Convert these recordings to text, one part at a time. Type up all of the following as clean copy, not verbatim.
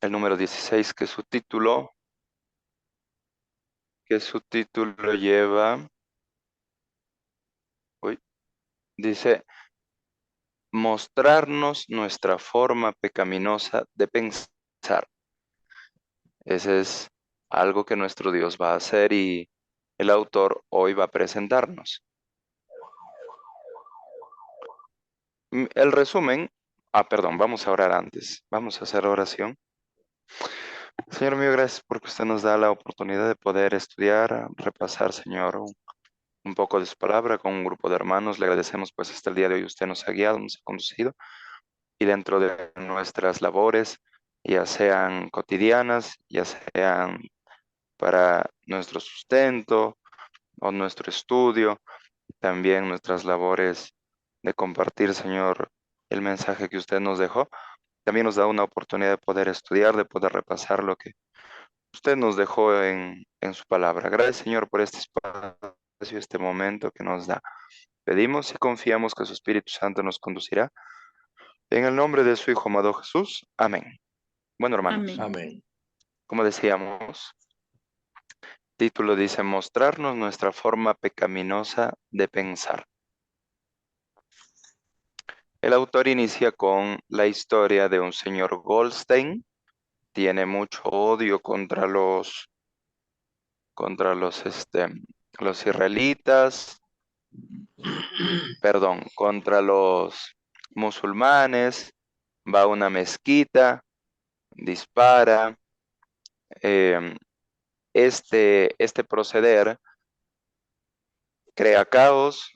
el número 16, que su título lleva, uy, dice, mostrarnos nuestra forma pecaminosa de pensar. Ese es algo que nuestro Dios va a hacer y el autor hoy va a presentarnos. El resumen, perdón, vamos a orar antes. Vamos a hacer oración. Señor mío, gracias porque usted nos da la oportunidad de poder estudiar, repasar, Señor, un poco de su palabra con un grupo de hermanos. Le agradecemos pues hasta el día de hoy usted nos ha guiado, nos ha conducido y dentro de nuestras labores, ya sean cotidianas, ya sean para nuestro sustento o nuestro estudio, también nuestras labores de compartir, Señor, el mensaje que usted nos dejó. También nos da una oportunidad de poder estudiar, de poder repasar lo que usted nos dejó en su palabra. Gracias, Señor, por este espacio, este momento que nos da. Pedimos y confiamos que su Espíritu Santo nos conducirá. En el nombre de su Hijo amado Jesús. Amén. Bueno, hermanos, Amén. Amén. como decíamos, título dice, mostrarnos nuestra forma pecaminosa de pensar. El autor inicia con la historia de un señor Goldstein. Tiene mucho odio contra los israelitas, perdón, contra los musulmanes. Va a una mezquita, dispara. em, este proceder crea caos,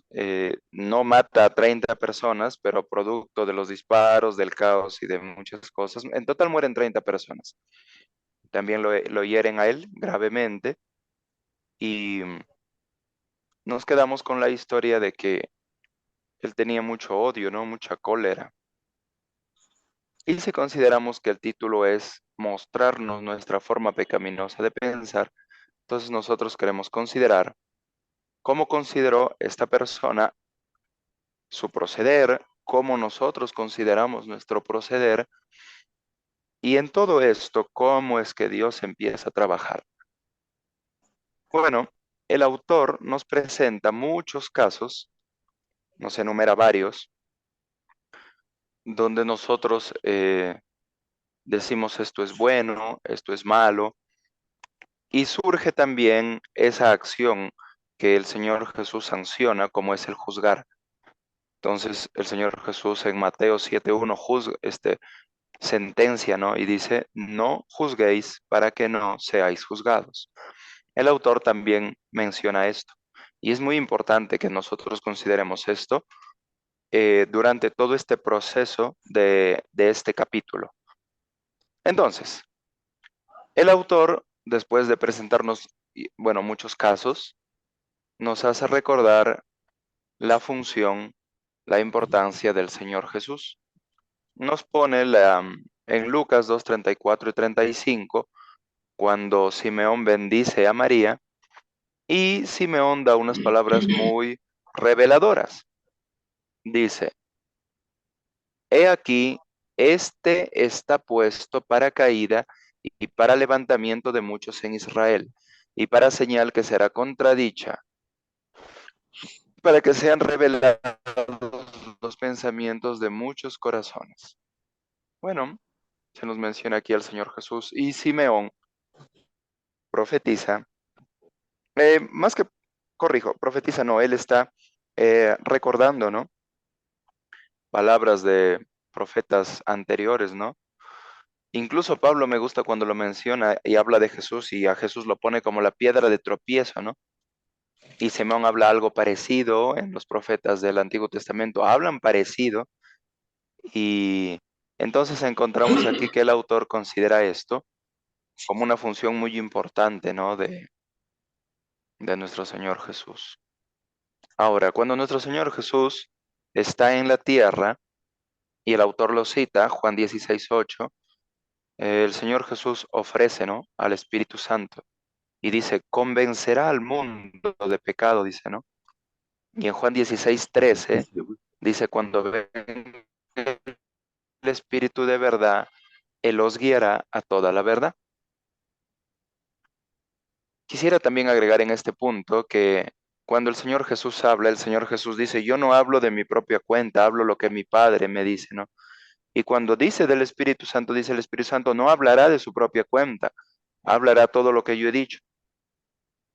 no mata a 30 personas, pero producto de los disparos, del caos y de muchas cosas, en total mueren 30 personas. También lo hieren a él gravemente y nos quedamos con la historia de que él tenía mucho odio, ¿no? Mucha cólera. Y si consideramos que el título es mostrarnos nuestra forma pecaminosa de pensar, entonces nosotros queremos considerar cómo consideró esta persona su proceder, cómo nosotros consideramos nuestro proceder, y en todo esto, cómo es que Dios empieza a trabajar. Bueno, el autor nos presenta muchos casos, nos enumera varios, donde nosotros decimos esto es bueno, esto es malo, y surge también esa acción que el Señor Jesús sanciona, como es el juzgar. Entonces, el Señor Jesús en Mateo 7:1 sentencia, ¿no? Y dice, no juzguéis para que no seáis juzgados. El autor también menciona esto. Y es muy importante que nosotros consideremos esto durante todo este proceso de este capítulo. Entonces, el autor, después de presentarnos, bueno, muchos casos, nos hace recordar la función, la importancia del Señor Jesús. Nos pone en Lucas 2:34 y 35, cuando Simeón bendice a María y Simeón da unas palabras muy reveladoras. Dice, he aquí, este está puesto para caída y para levantamiento de muchos en Israel, y para señal que será contradicha, para que sean revelados los pensamientos de muchos corazones. Bueno, se nos menciona aquí al Señor Jesús y Simeón profetiza, más que, corrijo, profetiza no, él está recordando, ¿no? Palabras de profetas anteriores, ¿no? Incluso Pablo me gusta cuando lo menciona y habla de Jesús y a Jesús lo pone como la piedra de tropiezo, ¿no? Y Simeón habla algo parecido en los profetas del Antiguo Testamento, hablan parecido y entonces encontramos aquí que el autor considera esto como una función muy importante, ¿no? De nuestro Señor Jesús. Ahora, cuando nuestro Señor Jesús está en la tierra, y el autor lo cita, Juan 16:8, el Señor Jesús ofrece, ¿no? Al Espíritu Santo y dice, convencerá al mundo de pecado, dice, ¿no? Y en Juan 16:13 dice, cuando venga el Espíritu de verdad, Él os guiará a toda la verdad. Quisiera también agregar en este punto que cuando el Señor Jesús habla, el Señor Jesús dice, yo no hablo de mi propia cuenta, hablo lo que mi Padre me dice, ¿no? Y cuando dice del Espíritu Santo, dice el Espíritu Santo, no hablará de su propia cuenta, hablará todo lo que yo he dicho.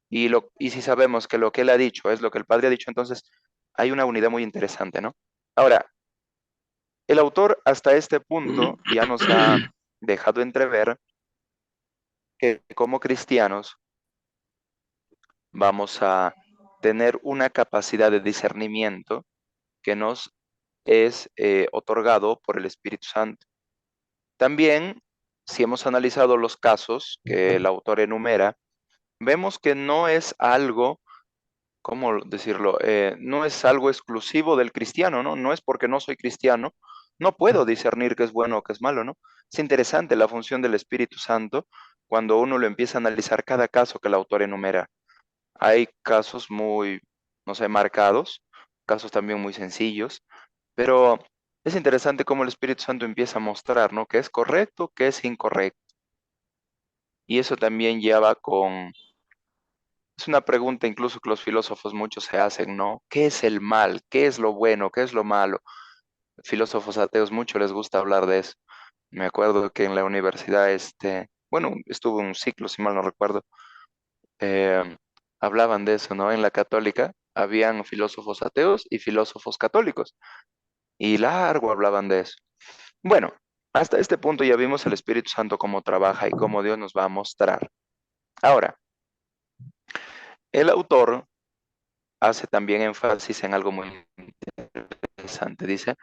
Y si sabemos que lo que Él ha dicho es lo que el Padre ha dicho, entonces hay una unidad muy interesante, ¿no? Ahora, el autor hasta este punto ya nos ha dejado entrever que como cristianos vamos a tener una capacidad de discernimiento que nos es otorgado por el Espíritu Santo. También, si hemos analizado los casos que el autor enumera, vemos que no es algo, ¿cómo decirlo? No es algo exclusivo del cristiano, ¿no? No es porque no soy cristiano, no puedo discernir qué es bueno o qué es malo, ¿no? Es interesante la función del Espíritu Santo cuando uno lo empieza a analizar cada caso que el autor enumera. Hay casos muy, no sé, marcados, casos también muy sencillos, pero es interesante cómo el Espíritu Santo empieza a mostrar, ¿no? Qué es correcto, qué es incorrecto. Y eso también lleva con, es una pregunta incluso que los filósofos muchos se hacen, ¿no? ¿Qué es el mal? ¿Qué es lo bueno? ¿Qué es lo malo? Filósofos ateos mucho les gusta hablar de eso. Me acuerdo que en la universidad, bueno, estuve un ciclo, si mal no recuerdo, eh, hablaban de eso, ¿no? En la católica habían filósofos ateos y filósofos católicos, y largo hablaban de eso. Bueno, hasta este punto ya vimos el Espíritu Santo cómo trabaja y cómo Dios nos va a mostrar. Ahora, el autor hace también énfasis en algo muy interesante. Dice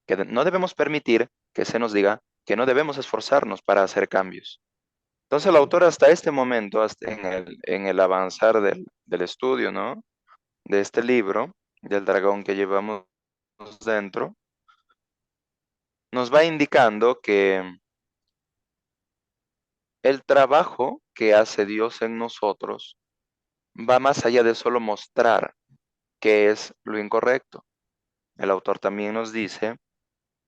que no debemos permitir que se nos diga que no debemos esforzarnos para hacer cambios. Entonces el autor hasta este momento, hasta en el avanzar del estudio, ¿no? De este libro, del dragón que llevamos dentro, nos va indicando que el trabajo que hace Dios en nosotros va más allá de solo mostrar qué es lo incorrecto. El autor también nos dice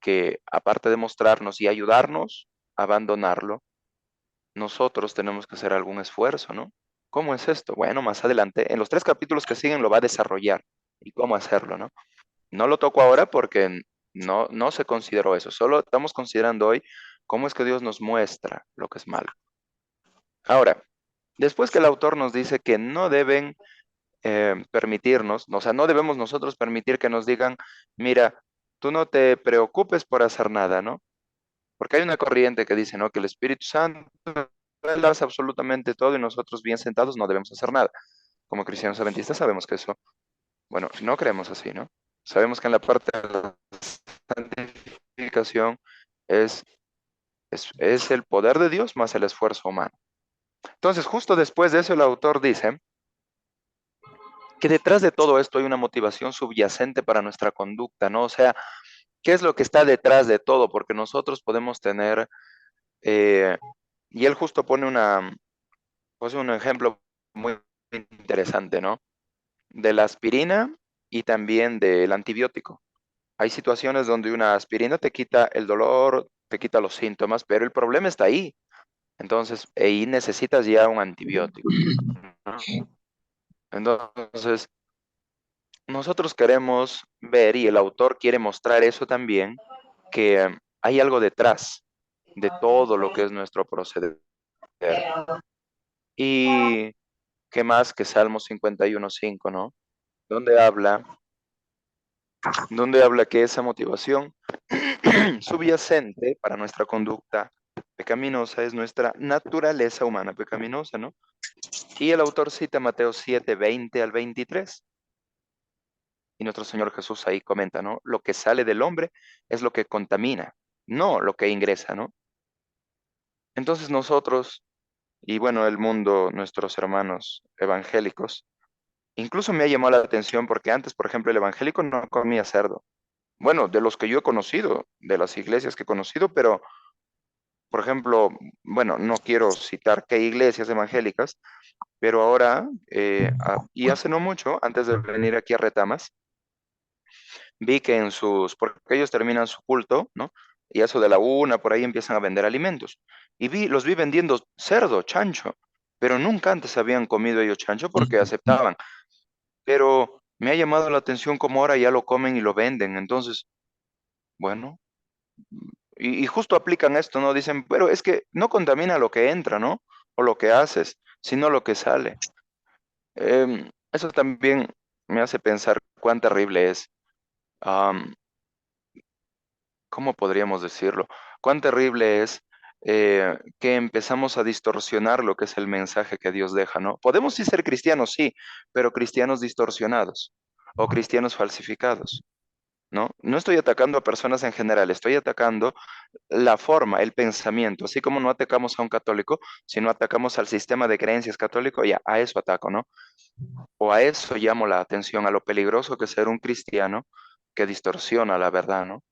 que aparte de mostrarnos y ayudarnos a abandonarlo, nosotros tenemos que hacer algún esfuerzo, ¿no? ¿Cómo es esto? Bueno, más adelante, en los 3 capítulos que siguen lo va a desarrollar y cómo hacerlo, ¿no? No lo toco ahora porque no se consideró eso, solo estamos considerando hoy cómo es que Dios nos muestra lo que es malo. Ahora, después que el autor nos dice que no deben permitirnos, o sea, no debemos nosotros permitir que nos digan, mira, tú no te preocupes por hacer nada, ¿no? Porque hay una corriente que dice, ¿no? Que el Espíritu Santo, Él hace absolutamente todo y nosotros bien sentados no debemos hacer nada. Como cristianos adventistas sabemos que eso, bueno, no creemos así, ¿no? Sabemos que en la parte de la santificación es, es el poder de Dios más el esfuerzo humano. Entonces, justo después de eso, el autor dice que detrás de todo esto hay una motivación subyacente para nuestra conducta, ¿no? O sea, ¿qué es lo que está detrás de todo? Porque nosotros podemos tener, eh, y él justo pone pues un ejemplo muy interesante, ¿no? De la aspirina y también del antibiótico. Hay situaciones donde una aspirina te quita el dolor, te quita los síntomas, pero el problema está ahí. Entonces, ahí necesitas ya un antibiótico, ¿no? Entonces, nosotros queremos ver, y el autor quiere mostrar eso también, que hay algo detrás de todo lo que es nuestro proceder. Y qué más que Salmo 51:5, ¿no? Donde habla, donde habla que esa motivación subyacente para nuestra conducta pecaminosa es nuestra naturaleza humana pecaminosa, ¿no? Y el autor cita Mateo 7:20 al 23. Y nuestro Señor Jesús ahí comenta, ¿no? Lo que sale del hombre es lo que contamina, no lo que ingresa, ¿no? Entonces nosotros, y bueno, el mundo, nuestros hermanos evangélicos, incluso me ha llamado la atención porque antes, por ejemplo, el evangélico no comía cerdo. Bueno, de los que yo he conocido, de las iglesias que he conocido, pero, por ejemplo, bueno, no quiero citar qué iglesias evangélicas, pero ahora, y hace no mucho, antes de venir aquí a Retamas, vi que en sus, porque ellos terminan su culto, ¿no? y a eso de la una, por ahí empiezan a vender alimentos. Y los vi vendiendo cerdo, chancho, pero nunca antes habían comido ellos chancho porque aceptaban. Pero me ha llamado la atención cómo ahora ya lo comen y lo venden. Entonces, bueno, y justo aplican esto, ¿no? Dicen, pero es que no contamina lo que entra, ¿no? O lo que haces, sino lo que sale. Eso también me hace pensar cuán terrible es, am, ¿cómo podríamos decirlo? Cuán terrible es que empezamos a distorsionar lo que es el mensaje que Dios deja, ¿no? Podemos sí ser cristianos, sí, pero cristianos distorsionados o cristianos falsificados, ¿no? No estoy atacando a personas en general, estoy atacando la forma, el pensamiento, así como no atacamos a un católico, sino atacamos al sistema de creencias católico, ya a eso ataco, ¿no? O a eso llamo la atención, a lo peligroso que es ser un cristiano que distorsiona la verdad, ¿no?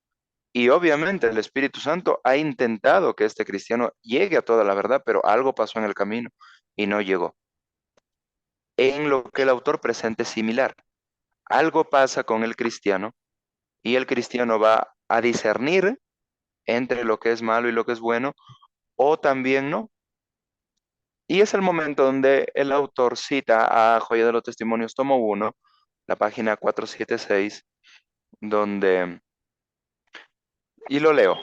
Y obviamente el Espíritu Santo ha intentado que este cristiano llegue a toda la verdad, pero algo pasó en el camino y no llegó. En lo que el autor presenta es similar. Algo pasa con el cristiano y el cristiano va a discernir entre lo que es malo y lo que es bueno, o también no. Y es el momento donde el autor cita a Joya de los Testimonios, tomo uno, la página 476, donde, y lo leo,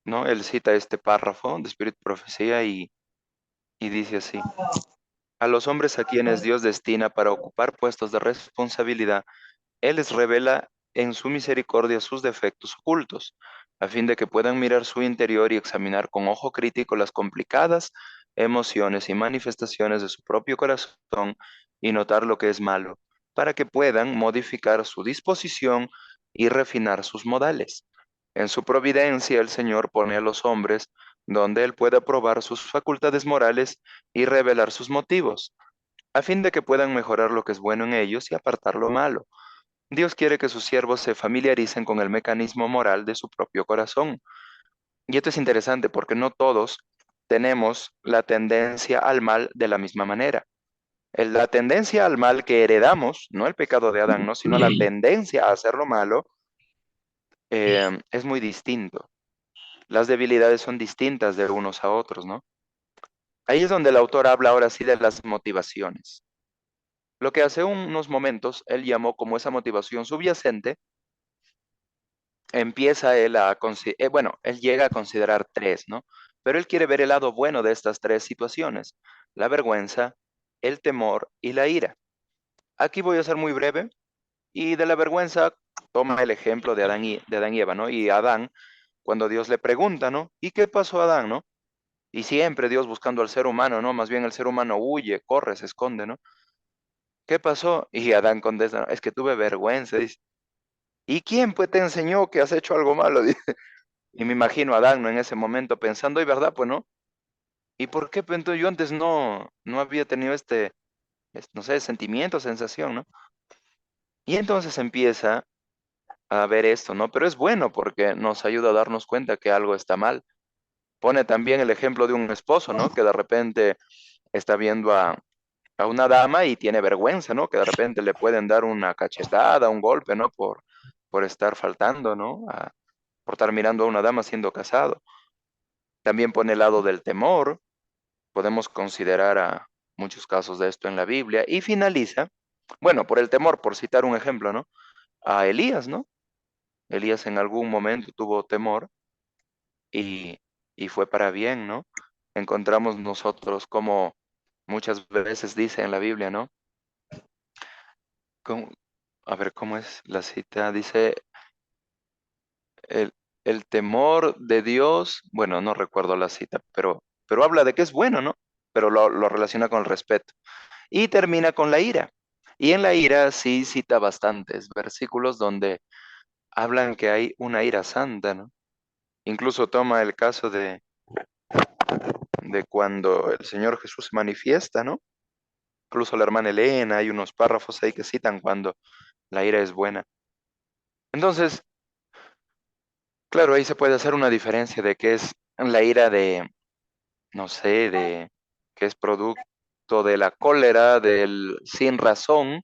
¿no? Él cita este párrafo de Spirit Profecía y dice así: a los hombres a quienes Dios destina para ocupar puestos de responsabilidad, Él les revela en su misericordia sus defectos ocultos, a fin de que puedan mirar su interior y examinar con ojo crítico las complicadas emociones y manifestaciones de su propio corazón y notar lo que es malo, para que puedan modificar su disposición y refinar sus modales. En su providencia el Señor pone a los hombres donde Él pueda probar sus facultades morales y revelar sus motivos, a fin de que puedan mejorar lo que es bueno en ellos y apartar lo malo. Dios quiere que sus siervos se familiaricen con el mecanismo moral de su propio corazón. Y esto es interesante porque no todos tenemos la tendencia al mal de la misma manera. La tendencia al mal que heredamos, no el pecado de Adán, no, sino la tendencia a hacer lo malo, es muy distinto. Las debilidades son distintas de unos a otros, ¿no? Ahí es donde el autor habla ahora sí de las motivaciones. Lo que hace unos momentos él llamó como esa motivación subyacente, empieza él a considerar, bueno, él llega a considerar tres, ¿no? Pero él quiere ver el lado bueno de estas tres situaciones: la vergüenza, el temor y la ira. Aquí voy a ser muy breve y de la vergüenza toma el ejemplo de Adán y Eva, ¿no? Y Adán, cuando Dios le pregunta, ¿no? ¿Y qué pasó a Adán, no? Y siempre Dios buscando al ser humano, ¿no? Más bien el ser humano huye, corre, se esconde, ¿no? ¿Qué pasó? Y Adán contesta: "No, es que tuve vergüenza", dice. ¿Y quién pues te enseñó que has hecho algo malo?" Dice. Y me imagino a Adán, ¿no? En ese momento pensando, y verdad, pues no. ¿Y por qué? Pues entonces yo antes no había tenido no sé, sentimiento, sensación, ¿no? Y entonces empieza a ver esto, ¿no? Pero es bueno porque nos ayuda a darnos cuenta que algo está mal. Pone también el ejemplo de un esposo, ¿no? Que de repente está viendo a una dama y tiene vergüenza, ¿no? Que de repente le pueden dar una cachetada, un golpe, ¿no? Por estar faltando, ¿no? Por estar mirando a una dama siendo casado. También pone el lado del temor. Podemos considerar a muchos casos de esto en la Biblia. Y finaliza, bueno, por el temor, por citar un ejemplo, ¿no? A Elías, ¿no? Elías en algún momento tuvo temor y, y fue para bien, ¿no? Encontramos nosotros como muchas veces dice en la Biblia, ¿no? Como- a ver, ¿cómo es la cita? Dice, el, el temor de Dios, bueno, no recuerdo la cita, pero habla de que es bueno, ¿no? Pero lo relaciona con el respeto. Y termina con la ira. Y en la ira sí cita bastantes versículos donde hablan que hay una ira santa, ¿no? Incluso toma el caso de cuando el Señor Jesús se manifiesta, ¿no? Incluso la hermana Elena, hay unos párrafos ahí que citan cuando la ira es buena. Entonces, claro, ahí se puede hacer una diferencia de qué es la ira de, no sé, de que es producto de la cólera, del sin razón,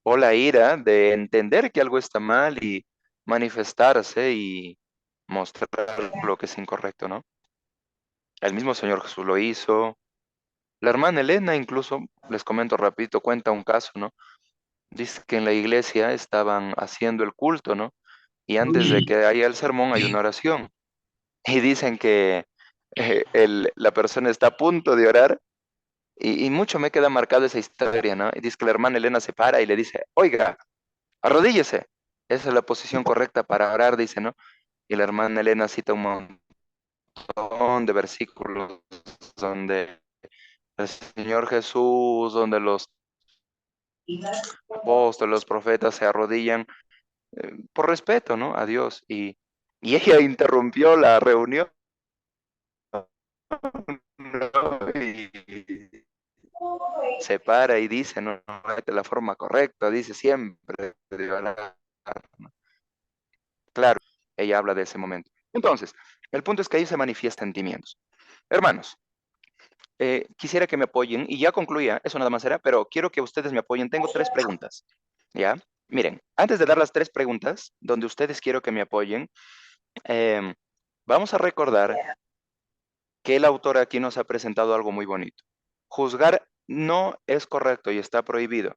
o la ira de entender que algo está mal y manifestarse mostrar lo que es incorrecto, ¿no? El mismo Señor Jesús lo hizo. La hermana Elena incluso, les comento rapidito, cuenta un caso, ¿no? Dice que en la iglesia estaban haciendo el culto, ¿no? Y antes de que haya el sermón hay una oración. Y dicen que la persona está a punto de orar y mucho me queda marcado esa historia, ¿no? Y dice que la hermana Elena se para y le dice, oiga, arrodíllese. Esa es la posición correcta para orar, dice, ¿no? Y la hermana Elena cita un montón de versículos donde el Señor Jesús, donde los apóstoles, los profetas se arrodillan por respeto, ¿no? A Dios. Y ella interrumpió la reunión, ¿no? Y se para y dice, no, no, de la forma correcta, dice siempre de orar, ¿no? Claro, ella habla de ese momento. Entonces, el punto es que ahí se manifiestan sentimientos. Hermanos, quisiera que me apoyen, y ya concluía, eso nada más era, pero quiero que ustedes me apoyen. Tengo tres preguntas, ¿ya? Miren, antes de dar las tres preguntas, donde ustedes quiero que me apoyen, em, vamos a recordar que el autor aquí nos ha presentado algo muy bonito. Juzgar no es correcto y está prohibido.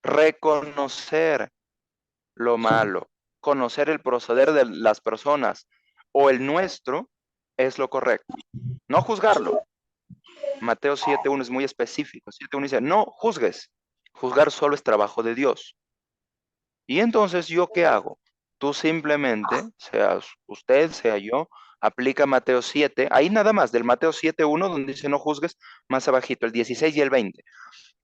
Reconocer lo malo, conocer el proceder de las personas o el nuestro es lo correcto. No juzgarlo. Mateo 7.1 es muy específico. 7.1 dice, no juzgues. Juzgar solo es trabajo de Dios. Y entonces, ¿yo qué hago? Tú simplemente, seas usted, sea yo, aplica Mateo 7, ahí nada más, del Mateo 7.1, donde dice no juzgues, más abajito, el 16 y el 20,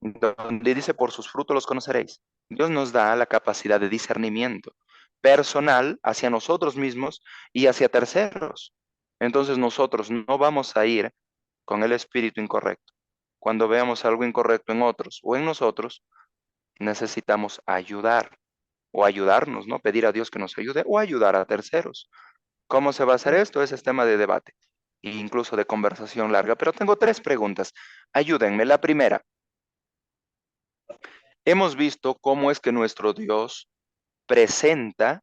donde dice por sus frutos los conoceréis. Dios nos da la capacidad de discernimiento personal hacia nosotros mismos y hacia terceros. Entonces nosotros no vamos a ir con el espíritu incorrecto. Cuando veamos algo incorrecto en otros o en nosotros, necesitamos ayudar o ayudarnos, ¿no? Pedir a Dios que nos ayude o ayudar a terceros. ¿Cómo se va a hacer esto? Ese es tema de debate e incluso de conversación larga. Pero tengo tres preguntas. Ayúdenme. La primera, hemos visto cómo es que nuestro Dios presenta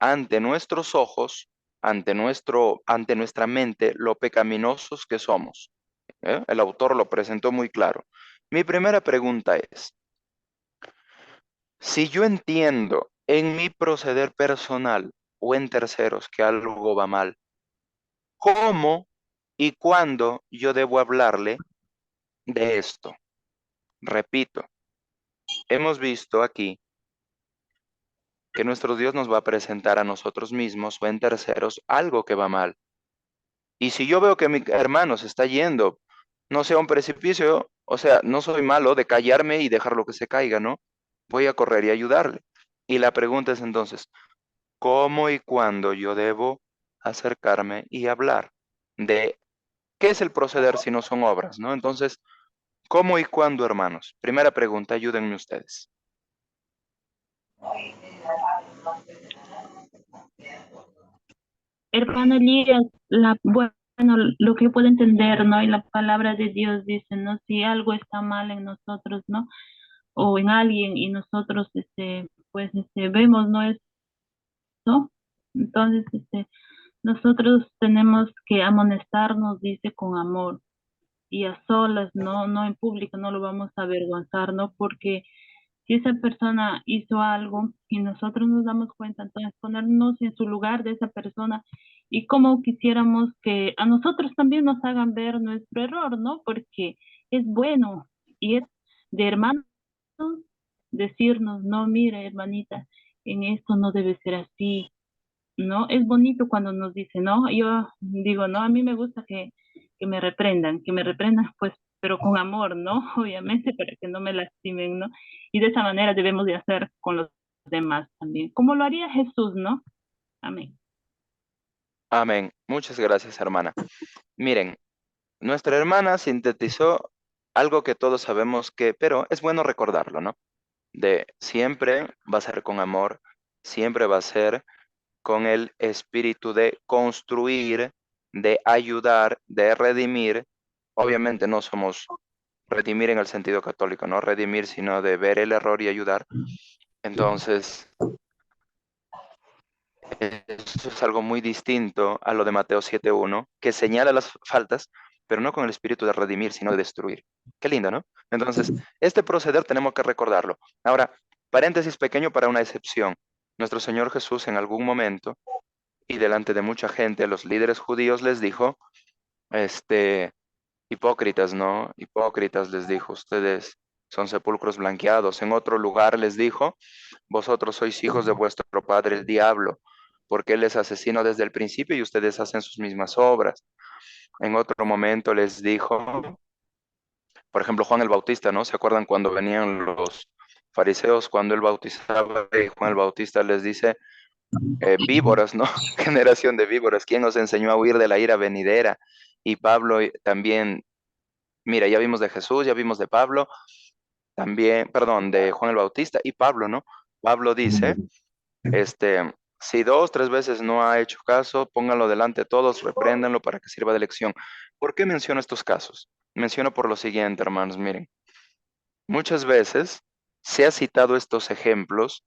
ante nuestros ojos, ante nuestra mente, lo pecaminosos que somos. ¿Eh? El autor lo presentó muy claro. Mi primera pregunta es, si yo entiendo en mi proceder personal o en terceros que algo va mal, ¿cómo y cuándo yo debo hablarle de esto? Repito, hemos visto aquí que nuestro Dios nos va a presentar a nosotros mismos o en terceros algo que va mal. Y si yo veo que mi hermano se está yendo, no sea un precipicio, o sea, no soy malo de callarme y dejarlo que se caiga, ¿no? Voy a correr y ayudarle. Y la pregunta es entonces, ¿cómo y cuándo yo debo acercarme y hablar de qué es el proceder si no son obras, ¿no? Entonces, ¿cómo y cuándo, hermanos? Primera pregunta, ayúdenme ustedes. Hermano Elías, bueno, lo que yo puedo entender, ¿no? Y la palabra de Dios dice, ¿no? Si algo está mal en nosotros, ¿no? O en alguien y nosotros, pues, vemos, ¿no? Esto, entonces, nosotros tenemos que amonestarnos, dice, con amor y a solas, ¿no? No en público, no lo vamos a avergonzar, ¿no? Porque si esa persona hizo algo y nosotros nos damos cuenta, entonces ponernos en su lugar de esa persona y como quisiéramos que a nosotros también nos hagan ver nuestro error, ¿no? Porque es bueno y es de hermanos decirnos, no, mira, hermanita, en esto no debe ser así, ¿no? Es bonito cuando nos dicen, ¿no? Yo digo, no, a mí me gusta que me reprendan, pues, pero con amor, ¿no? Obviamente, para que no me lastimen, ¿no? Y de esa manera debemos de hacer con los demás también, como lo haría Jesús, ¿no? Amén. Amén. Muchas gracias, hermana. Miren, nuestra hermana sintetizó algo que todos sabemos que, pero es bueno recordarlo, ¿no? De siempre va a ser con amor, siempre va a ser con el espíritu de construir, de ayudar, de redimir. Obviamente no somos redimir en el sentido católico, no redimir, sino de ver el error y ayudar. Entonces, Eso es algo muy distinto a lo de Mateo 7:1, que señala las faltas, pero no con el espíritu de redimir, sino de destruir. Qué lindo, ¿no? Entonces, este proceder tenemos que recordarlo. Ahora, paréntesis pequeño para una excepción. Nuestro Señor Jesús en algún momento y delante de mucha gente, a los líderes judíos les dijo, este, hipócritas, ¿no? Hipócritas les dijo, ustedes son sepulcros blanqueados. En otro lugar les dijo, vosotros sois hijos de vuestro padre el diablo, porque él es asesino desde el principio y ustedes hacen sus mismas obras. En otro momento les dijo, por ejemplo, Juan el Bautista, ¿no? ¿Se acuerdan cuando venían los fariseos cuando él bautizaba y Juan el Bautista les dice, víboras, ¿no? Generación de víboras, ¿quién os enseñó a huir de la ira venidera? Y Pablo también, mira, ya vimos de Jesús, ya vimos de Pablo, también, perdón, de Juan el Bautista y Pablo, ¿no? Pablo dice, si dos, tres veces no ha hecho caso, pónganlo delante de todos, repréndanlo para que sirva de lección. ¿Por qué menciono estos casos? Menciono por lo siguiente, hermanos, miren, muchas veces se ha citado estos ejemplos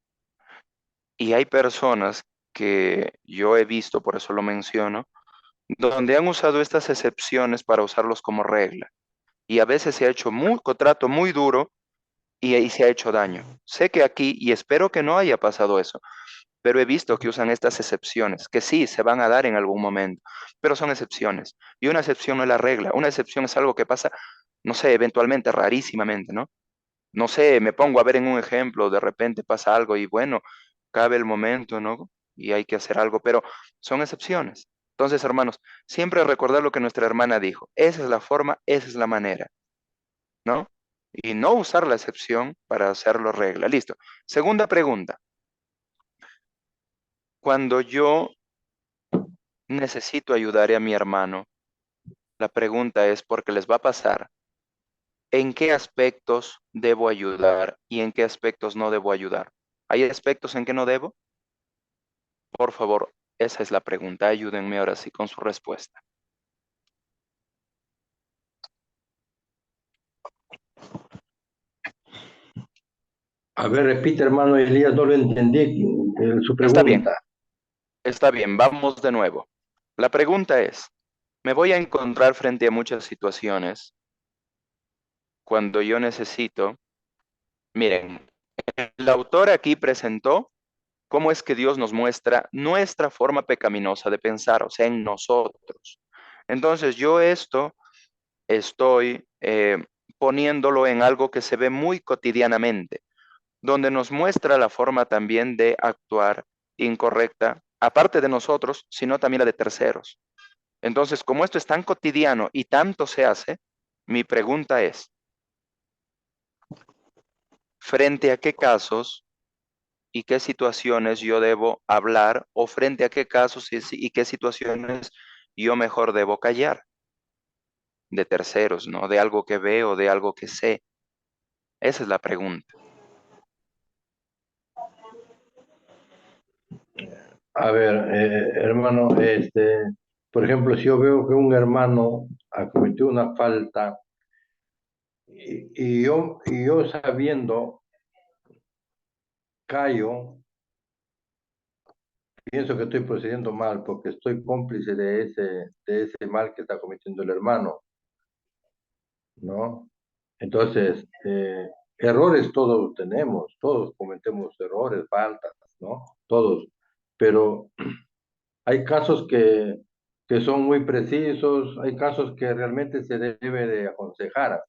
y hay personas que yo he visto, por eso lo menciono, donde han usado estas excepciones para usarlos como regla. Y a veces se ha hecho muy contrato muy duro y ahí se ha hecho daño. Sé que aquí, y espero que no haya pasado eso, pero he visto que usan estas excepciones, que sí, se van a dar en algún momento, pero son excepciones. Y una excepción no es la regla, una excepción es algo que pasa, no sé, eventualmente, rarísimamente, ¿no? No sé, me pongo a ver en un ejemplo, de repente pasa algo y bueno, cabe el momento, ¿no? Y hay que hacer algo, pero son excepciones. Entonces, hermanos, siempre recordar lo que nuestra hermana dijo. Esa es la forma, esa es la manera, ¿no? Y no usar la excepción para hacerlo regla. Listo. Segunda pregunta. Cuando yo necesito ayudar a mi hermano, la pregunta es porque les va a pasar, ¿en qué aspectos debo ayudar y en qué aspectos no debo ayudar? ¿Hay aspectos en que no debo? Por favor, esa es la pregunta. Ayúdenme ahora sí con su respuesta. A ver, repite, hermano Elías, no lo entendí su pregunta. Está bien, vamos de nuevo. La pregunta es, me voy a encontrar frente a muchas situaciones cuando yo necesito, miren, el autor aquí presentó cómo es que Dios nos muestra nuestra forma pecaminosa de pensar, o sea, en nosotros. Entonces yo esto estoy poniéndolo en algo que se ve muy cotidianamente, donde nos muestra la forma también de actuar incorrecta, aparte de nosotros, sino también la de terceros. Entonces, como esto es tan cotidiano y tanto se hace, mi pregunta es, ¿frente a qué casos y qué situaciones yo debo hablar o frente a qué casos y qué situaciones yo mejor debo callar de terceros, ¿no? De algo que veo, de algo que sé? Esa es la pregunta. A ver, hermano, por ejemplo, si yo veo que un hermano ha cometido una falta y yo sabiendo, callo, pienso que estoy procediendo mal porque estoy cómplice de ese mal que está cometiendo el hermano, ¿no? Entonces, errores todos tenemos, todos cometemos errores, faltas, ¿no? Todos, pero hay casos que son muy precisos, hay casos que realmente se debe de aconsejar,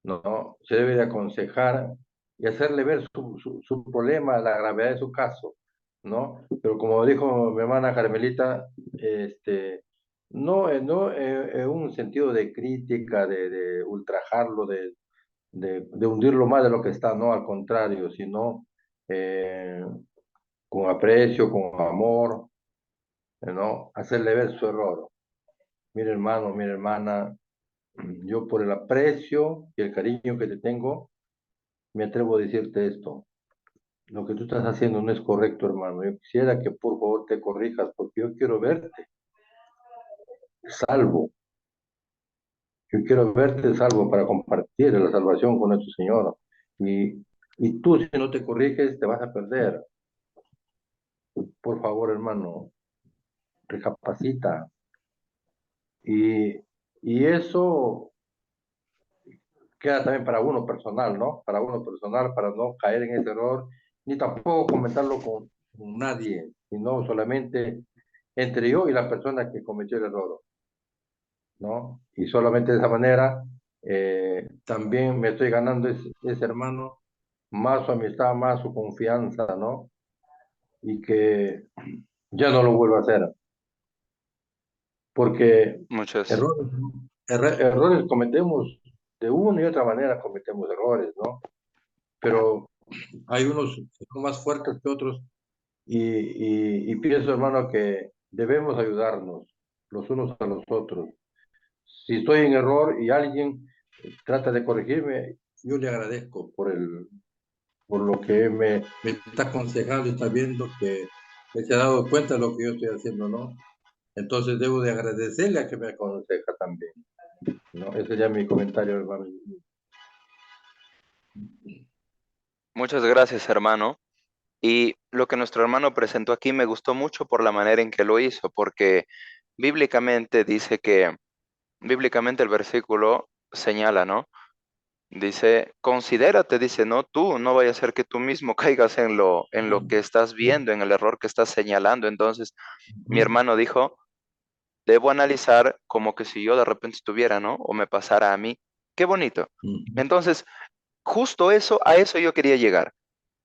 ¿no? Se debe de aconsejar y hacerle ver su problema, la gravedad de su caso, ¿no? Pero como dijo mi hermana Carmelita, no en un sentido de crítica, de ultrajarlo, de hundirlo más de lo que está, no, al contrario, sino eh, con aprecio, con amor, ¿no? Hacerle ver su error. Mira hermano, mira hermana, yo por el aprecio y el cariño que te tengo, me atrevo a decirte esto. Lo que tú estás haciendo no es correcto, hermano. Yo quisiera que por favor te corrijas, porque yo quiero verte salvo. Yo quiero verte salvo para compartir la salvación con nuestro Señor. Y tú, si no te corriges, te vas a perder. por favor, hermano, recapacita. Y, y eso queda también para uno personal, ¿no? Para uno personal, para no caer en ese error, ni tampoco comentarlo con nadie, sino solamente entre yo y la persona que cometió el error, ¿no? Y solamente de esa manera también me estoy ganando ese hermano, más su amistad, más su confianza, ¿no? Y que ya no lo vuelva a hacer, porque Muchas, errores, errores cometemos, de una y otra manera cometemos errores, ¿no? Pero hay unos que son más fuertes que otros y pienso, hermano, que debemos ayudarnos los unos a los otros. Si estoy en error y alguien trata de corregirme, yo le agradezco por lo que me está aconsejando y está viendo que se ha dado cuenta de lo que yo estoy haciendo, ¿no? Entonces debo de agradecerle a que me aconseja también, ¿no? Ese sería mi comentario, hermano. muchas gracias, hermano. Y lo que nuestro hermano presentó aquí me gustó mucho por la manera en que lo hizo, porque bíblicamente dice que, bíblicamente el versículo señala, ¿no? Dice, considérate, dice, no tú, no vaya a ser que tú mismo caigas en lo que estás viendo, en el error que estás señalando. Entonces, mi Ujú, hermano dijo, debo analizar como que si yo de repente estuviera, ¿no? O me pasara a mí. Qué bonito. ujú, Entonces, justo eso, a eso yo quería llegar,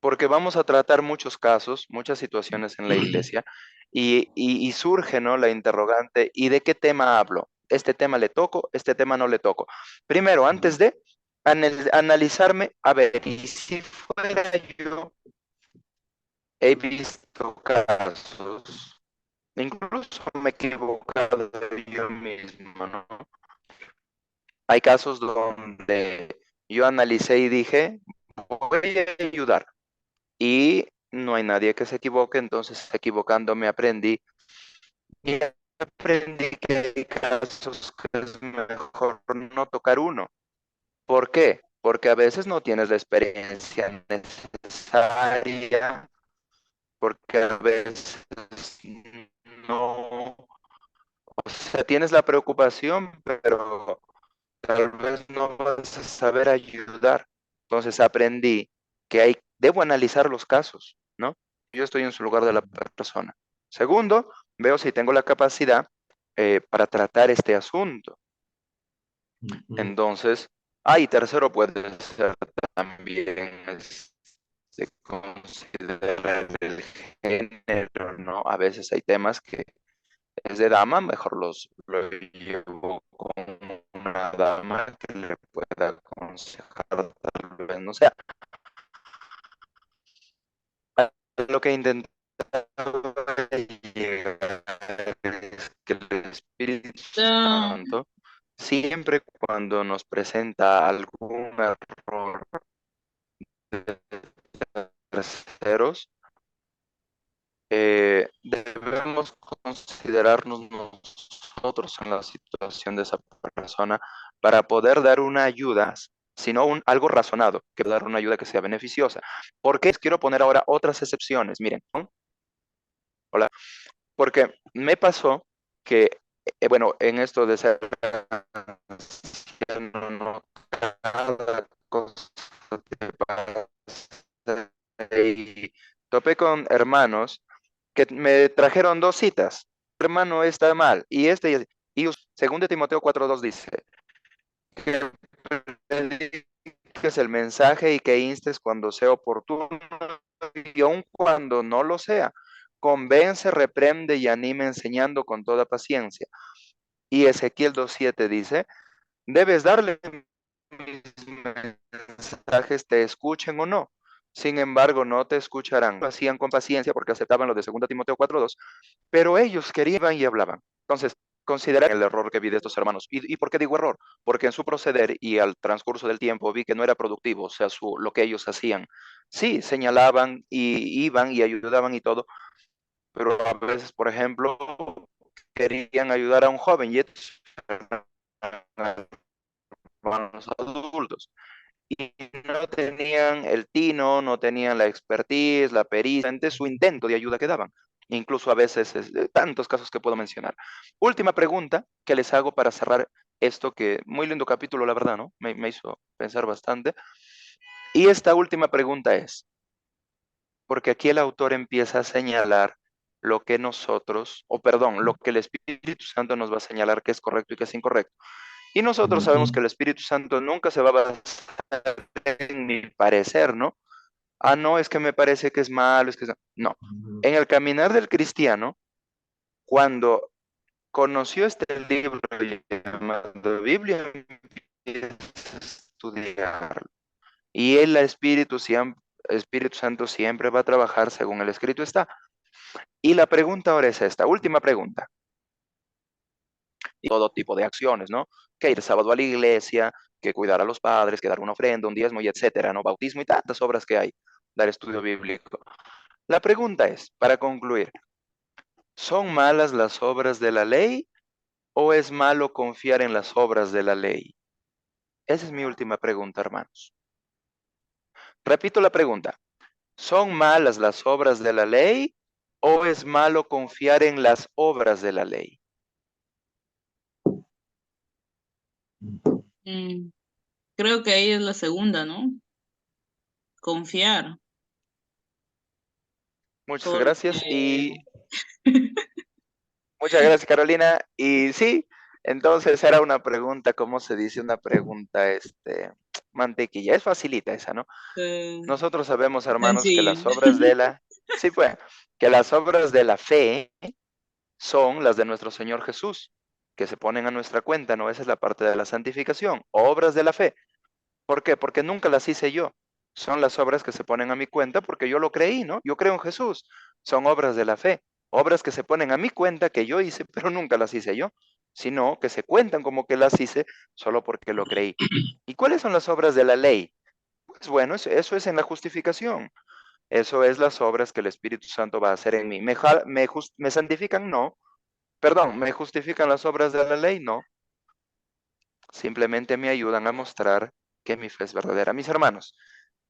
porque vamos a tratar muchos casos, muchas situaciones en la iglesia, y surge, ¿no? La interrogante, ¿y de qué tema hablo? ¿Este tema le toco? ¿Este tema no le toco? Primero, antes de analizarme, a ver, y si fuera yo, he visto casos, incluso me he equivocado yo mismo, ¿no? Hay casos donde yo analicé y dije, voy a ayudar. Y no hay nadie que se equivoque, entonces equivocándome aprendí. Y aprendí que hay casos que es mejor no tocar uno. ¿Por qué? Porque a veces no tienes la experiencia necesaria, porque a veces no, o sea, tienes la preocupación, pero tal vez no vas a saber ayudar. Entonces aprendí que debo analizar los casos, ¿no? Yo estoy en su lugar de la persona. Segundo, veo si tengo la capacidad para tratar este asunto. ujú, Entonces, y tercero puede ser también considerar el género, ¿no? A veces hay temas que es de dama, mejor lo llevo con una dama que le pueda aconsejar, tal vez, no sé. Lo que intentaba llegar es que el Espíritu Ah, Santo, siempre cuando nos presenta algún error de terceros, debemos considerarnos nosotros en la situación de esa persona para poder dar una ayuda, sino algo razonado, que dar una ayuda que sea beneficiosa. ¿Por qué? Quiero poner ahora otras excepciones. Miren, ¿no? Hola, porque me pasó que, bueno, en esto de ser anciano, no, cada cosa te pasa, y topé con hermanos que me trajeron dos citas. Tu hermano está mal. Y según de Timoteo 4:2 dice que prediques el mensaje y que instes cuando sea oportuno y aun cuando no lo sea. Convence, reprende y anime enseñando con toda paciencia. Y Ezequiel 2:7 dice, debes darle mis mensajes, te escuchen o no. Sin embargo, no te escucharán. Lo hacían con paciencia porque aceptaban lo de 2 Timoteo 4:2, pero ellos querían y hablaban. Entonces, considerar el error que vi de estos hermanos. ¿Y por qué digo error? Porque en su proceder y al transcurso del tiempo vi que no era productivo, o sea, lo que ellos hacían. Sí, señalaban y iban y ayudaban y todo, pero a veces, por ejemplo, querían ayudar a un joven y estos eran hermanos adultos. Y no tenían el tino, no tenían la expertise, la pericia, su intento de ayuda que daban. Incluso a veces, tantos casos que puedo mencionar. Última pregunta que les hago para cerrar esto, que muy lindo capítulo, la verdad, ¿no? Me hizo pensar bastante. Y esta última pregunta es, porque aquí el autor empieza a señalar lo que nosotros, o perdón, lo que el Espíritu Santo nos va a señalar que es correcto y que es incorrecto. Y nosotros sabemos que el Espíritu Santo nunca se va a basar en mi parecer, ¿no? Ah, no, es que me parece que es malo, es que no. En el caminar del cristiano, cuando conoció este libro llamado Biblia, empieza a estudiarlo. Y el Espíritu Santo siempre va a trabajar según el escrito está. Y la pregunta ahora es esta, última pregunta. Y todo tipo de acciones, ¿no? Que ir sábado a la iglesia, que cuidar a los padres, que dar una ofrenda, un diezmo y etcétera, ¿no? Bautismo y tantas obras que hay, dar estudio bíblico. La pregunta es, para concluir, ¿son malas las obras de la ley o es malo confiar en las obras de la ley? Esa es mi última pregunta, hermanos. Repito la pregunta. ¿Son malas las obras de la ley o es malo confiar en las obras de la ley? Mm, creo que ahí es la segunda, ¿no? Confiar, Muchas gracias porque muchas gracias, Carolina. Y sí, entonces era una pregunta, ¿cómo se dice? Una pregunta, mantequilla. Es facilita esa, ¿no? Nosotros sabemos, hermanos, que sencillo. las obras de la, sí, pues, que las obras de la fe son las de nuestro Señor Jesús, que se ponen a nuestra cuenta, ¿no? Esa es la parte de la santificación. Obras de la fe. ¿Por qué? Porque nunca las hice yo. Son las obras que se ponen a mi cuenta porque yo lo creí, ¿no? Yo creo en Jesús. Son obras de la fe. Obras que se ponen a mi cuenta que yo hice, pero nunca las hice yo, sino que se cuentan como que las hice solo porque lo creí. ¿Y cuáles son las obras de la ley? Pues bueno, eso es en la justificación. Eso es las obras que el Espíritu Santo va a hacer en mí. ¿Me santifican? No. Perdón, ¿me justifican las obras de la ley? No. Simplemente me ayudan a mostrar que mi fe es verdadera. Mis hermanos,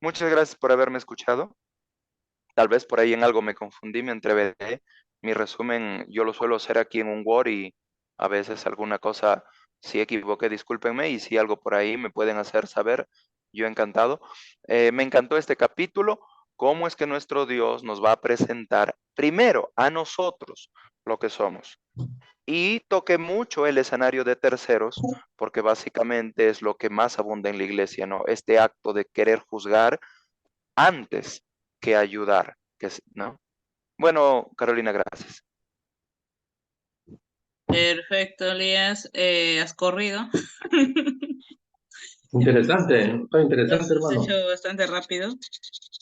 muchas gracias por haberme escuchado. Tal vez por ahí en algo me confundí, me entreveré. Mi resumen yo lo suelo hacer aquí en un Word y a veces alguna cosa, si equivoqué, discúlpenme, y si algo por ahí me pueden hacer saber, yo encantado. Me encantó este capítulo, cómo es que nuestro Dios nos va a presentar primero a nosotros lo que somos. Y toqué mucho el escenario de terceros, porque básicamente es lo que más abunda en la iglesia, ¿no? Este acto de querer juzgar antes que ayudar, ¿no? Bueno, Carolina, gracias. Perfecto, Elías. Has corrido. Interesante, está Lo interesante, has hermano. hecho bastante rápido.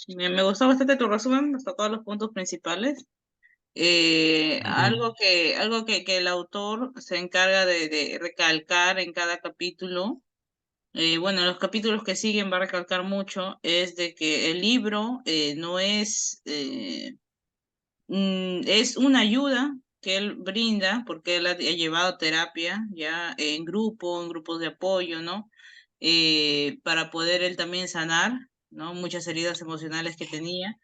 Me gustó bastante tu resumen, hasta todos los puntos principales. Algo que el autor se encarga de recalcar en cada capítulo, bueno, en los capítulos que siguen va a recalcar mucho, es de que el libro no es, es una ayuda que él brinda, porque él ha llevado terapia ya en grupo, en grupos de apoyo, ¿no? Para poder él también sanar, ¿no? Muchas heridas emocionales que tenía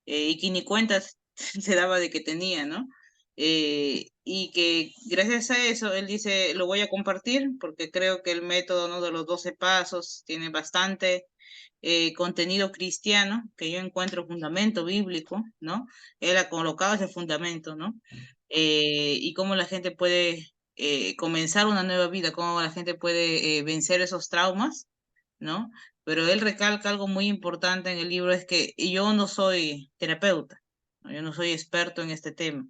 y que ni cuentas se daba de que tenía, ¿no? Y que gracias a eso él dice, lo voy a compartir porque creo que el método, ¿no? de los 12 pasos tiene bastante contenido cristiano, que yo encuentro fundamento bíblico, ¿no? Él ha colocado ese fundamento, ¿no? Y cómo la gente puede comenzar una nueva vida, cómo la gente puede vencer esos traumas, ¿no? Pero él recalca algo muy importante en el libro, es que yo no soy terapeuta, ¿no? Yo no soy experto en este tema,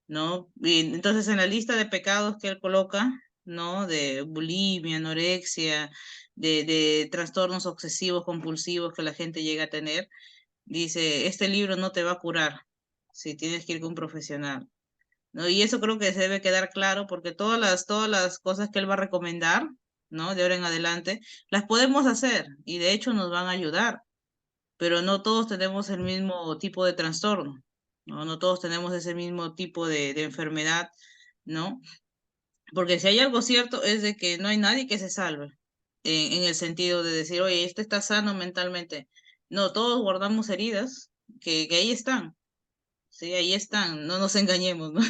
¿no? Y entonces en la lista de pecados que él coloca, ¿no? De bulimia, anorexia, de trastornos obsesivos compulsivos que la gente llega a tener, dice, este libro no te va a curar si tienes que ir con un profesional, ¿no? Y eso creo que se debe quedar claro porque todas las cosas que él va a recomendar, ¿no? De ahora en adelante, las podemos hacer y de hecho nos van a ayudar, pero no todos tenemos el mismo tipo de trastorno, ¿no? No todos tenemos ese mismo tipo de enfermedad, ¿no? Porque si hay algo cierto es de que no hay nadie que se salve, en el sentido de decir, oye, este está sano mentalmente. No, todos guardamos heridas que ahí están, sí, ahí están, no nos engañemos, ¿no?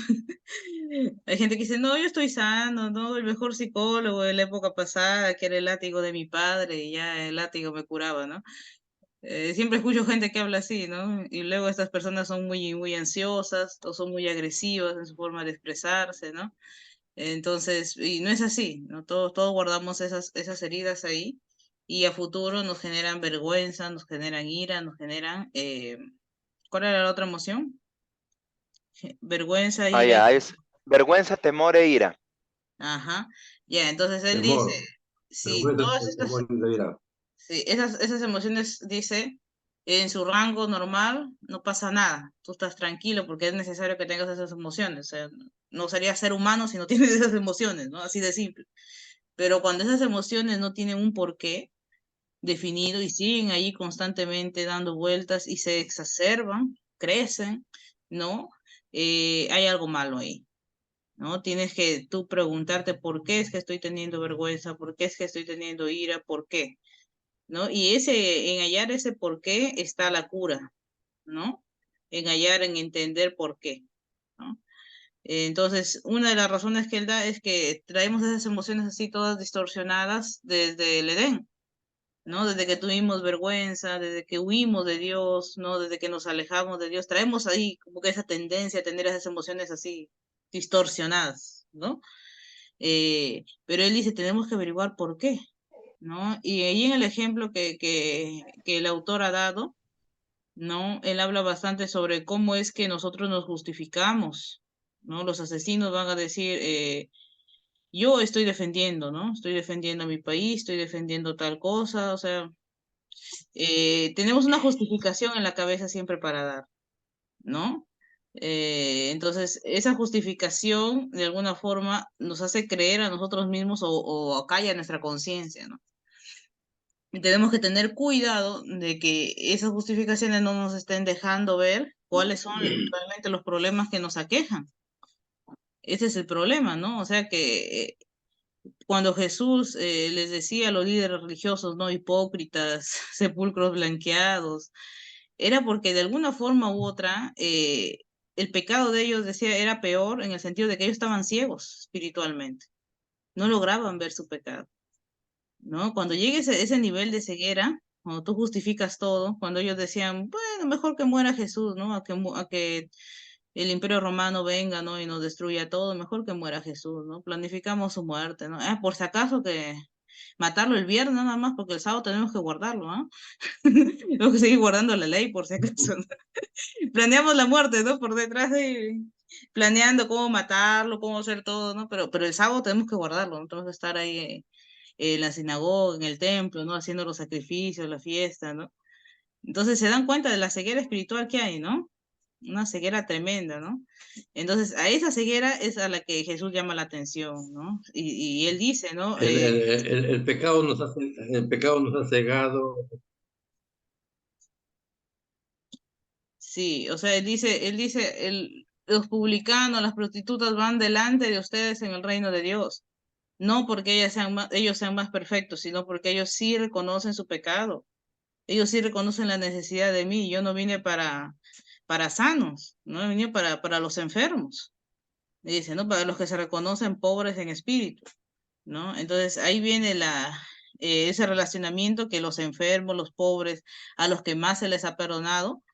Hay gente que dice, no, yo estoy sano, no, el mejor psicólogo de la época pasada, que era el látigo de mi padre, y ya el látigo me curaba, ¿no? Siempre escucho gente que habla así, ¿no? Y luego estas personas son muy ansiosas o son muy agresivas en su forma de expresarse, ¿no? Entonces, y no es así, ¿no? Todos guardamos esas heridas ahí y a futuro nos generan vergüenza, nos generan ira, nos generan, ¿cuál era la otra emoción? Vergüenza, Ah, ira ya, y... es vergüenza, temor e ira. Ajá, ya, entonces él dice, Temor, si vergüenza, todas estas... temor y la ira. Sí, esas emociones, dice, en su rango normal no pasa nada. Tú estás tranquilo porque es necesario que tengas esas emociones. O sea, no serías ser humano si no tienes esas emociones, ¿no? Así de simple. Pero cuando esas emociones no tienen un porqué definido y siguen ahí constantemente dando vueltas y se exacerban, crecen, ¿no? Hay algo malo ahí, ¿no? Tienes que tú preguntarte por qué es que estoy teniendo vergüenza, por qué es que estoy teniendo ira, por qué. ¿No? Y en hallar ese por qué está la cura, ¿no? En hallar, en entender por qué, ¿no? Entonces, una de las razones que él da es que traemos esas emociones así todas distorsionadas desde el Edén, ¿no? Desde que tuvimos vergüenza, desde que huimos de Dios, ¿no? Desde que nos alejamos de Dios, traemos ahí como que esa tendencia a tener esas emociones así distorsionadas, ¿no? Pero él dice, tenemos que averiguar por qué, ¿no? Y ahí en el ejemplo que el autor ha dado, ¿no? Él habla bastante sobre cómo es que nosotros nos justificamos, ¿no? Los asesinos van a decir, yo estoy defendiendo, ¿no? Estoy defendiendo a mi país, estoy defendiendo tal cosa, o sea, tenemos una justificación en la cabeza siempre para dar, ¿no? Entonces, esa justificación de alguna forma nos hace creer a nosotros mismos o acalla nuestra conciencia, ¿no? Y tenemos que tener cuidado de que esas justificaciones no nos estén dejando ver cuáles son realmente los problemas que nos aquejan. Ese es el problema, ¿no? O sea que cuando Jesús les decía a los líderes religiosos, ¿no? Hipócritas, sepulcros blanqueados, era porque de alguna forma u otra el pecado de ellos, decía, era peor en el sentido de que ellos estaban ciegos espiritualmente, no lograban ver su pecado. ¿No? Cuando llegue ese nivel de ceguera, cuando tú justificas todo, cuando ellos decían, bueno, mejor que muera Jesús, ¿no? A que el Imperio Romano venga, ¿no? Y nos destruya todo, mejor que muera Jesús, ¿no? Planificamos su muerte, ¿no? Por si acaso que matarlo el viernes nada más, porque el sábado tenemos que guardarlo, ¿no? Tenemos que seguir guardando la ley por si acaso, ¿no? Planeamos la muerte, ¿no? Por detrás de planeando cómo matarlo, cómo hacer todo, ¿no? Pero el sábado tenemos que guardarlo, ¿no? Tenemos que estar ahí en la sinagoga, en el templo, ¿no? Haciendo los sacrificios, la fiesta, ¿no? Entonces se dan cuenta de la ceguera espiritual que hay, ¿no? Una ceguera tremenda, ¿no? Entonces, a esa ceguera es a la que Jesús llama la atención, ¿no? Y él dice, ¿no? El pecado el pecado nos ha cegado. Sí, o sea, los publicanos, las prostitutas van delante de ustedes en el reino de Dios. No porque ellos sean más perfectos, sino porque ellos sí reconocen su pecado. Ellos sí reconocen la necesidad de mí. Yo no vine para sanos, no vine para los enfermos. Y dice, ¿no? Para los que se reconocen pobres en espíritu, ¿no? Entonces ahí viene ese relacionamiento que los enfermos, los pobres, a los que más se les ha perdonado,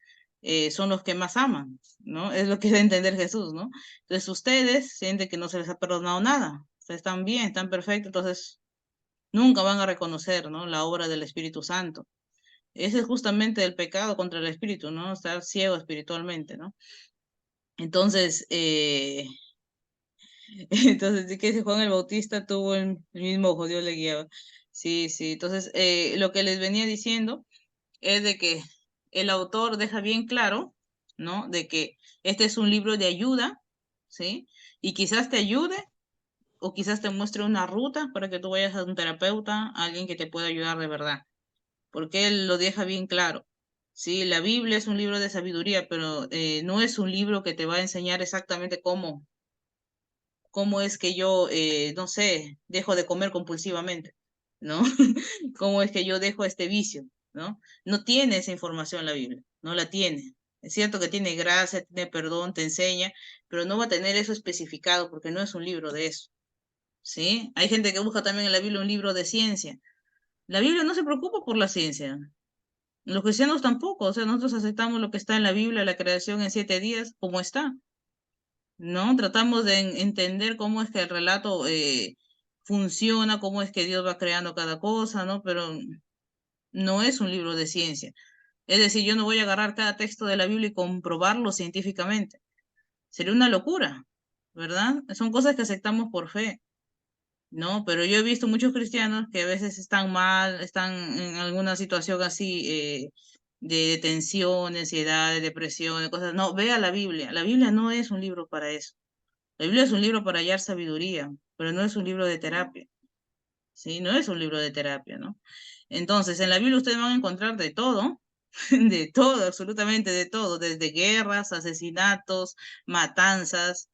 son los que más aman, ¿no? Es lo que da a entender Jesús, ¿no? Entonces ustedes sienten que no se les ha perdonado nada, o sea, están bien, están perfectos, entonces nunca van a reconocer, ¿no? La obra del Espíritu Santo. Ese es justamente el pecado contra el espíritu, ¿no? Estar ciego espiritualmente, ¿no? Entonces, entonces, ¿qué dice Juan el Bautista? Tuvo el mismo ojo, Dios le guiaba. Sí, sí. Entonces, lo que les venía diciendo es de que el autor deja bien claro, ¿no? De que este es un libro de ayuda, ¿sí? Y quizás te ayude o quizás te muestre una ruta para que tú vayas a un terapeuta, a alguien que te pueda ayudar de verdad, porque él lo deja bien claro. Sí, la Biblia es un libro de sabiduría, pero no es un libro que te va a enseñar exactamente cómo es que yo, no sé, dejo de comer compulsivamente. ¿no? ¿Cómo es que yo dejo este vicio, ¿no? No tiene esa información la Biblia, no la tiene. Es cierto que tiene gracia, tiene perdón, te enseña, pero no va a tener eso especificado porque no es un libro de eso, ¿sí? Hay gente que busca también en la Biblia un libro de ciencia. La Biblia no se preocupa por la ciencia. Los cristianos tampoco, o sea, nosotros aceptamos lo que está en la Biblia, la creación en 7 días, como está, ¿no? Tratamos de entender cómo es que el relato funciona, cómo es que Dios va creando cada cosa, ¿no? Pero no es un libro de ciencia. Es decir, yo no voy a agarrar cada texto de la Biblia y comprobarlo científicamente. Sería una locura, ¿verdad? Son cosas que aceptamos por fe, ¿no? Pero yo he visto muchos cristianos que a veces están mal, están en alguna situación así de tensión, de ansiedad, de depresión, de cosas. No, vea la Biblia. La Biblia no es un libro para eso. La Biblia es un libro para hallar sabiduría, pero no es un libro de terapia, ¿sí? No es un libro de terapia, ¿no? Entonces, en la Biblia ustedes van a encontrar de todo, de todo, absolutamente de todo, desde guerras, asesinatos, matanzas,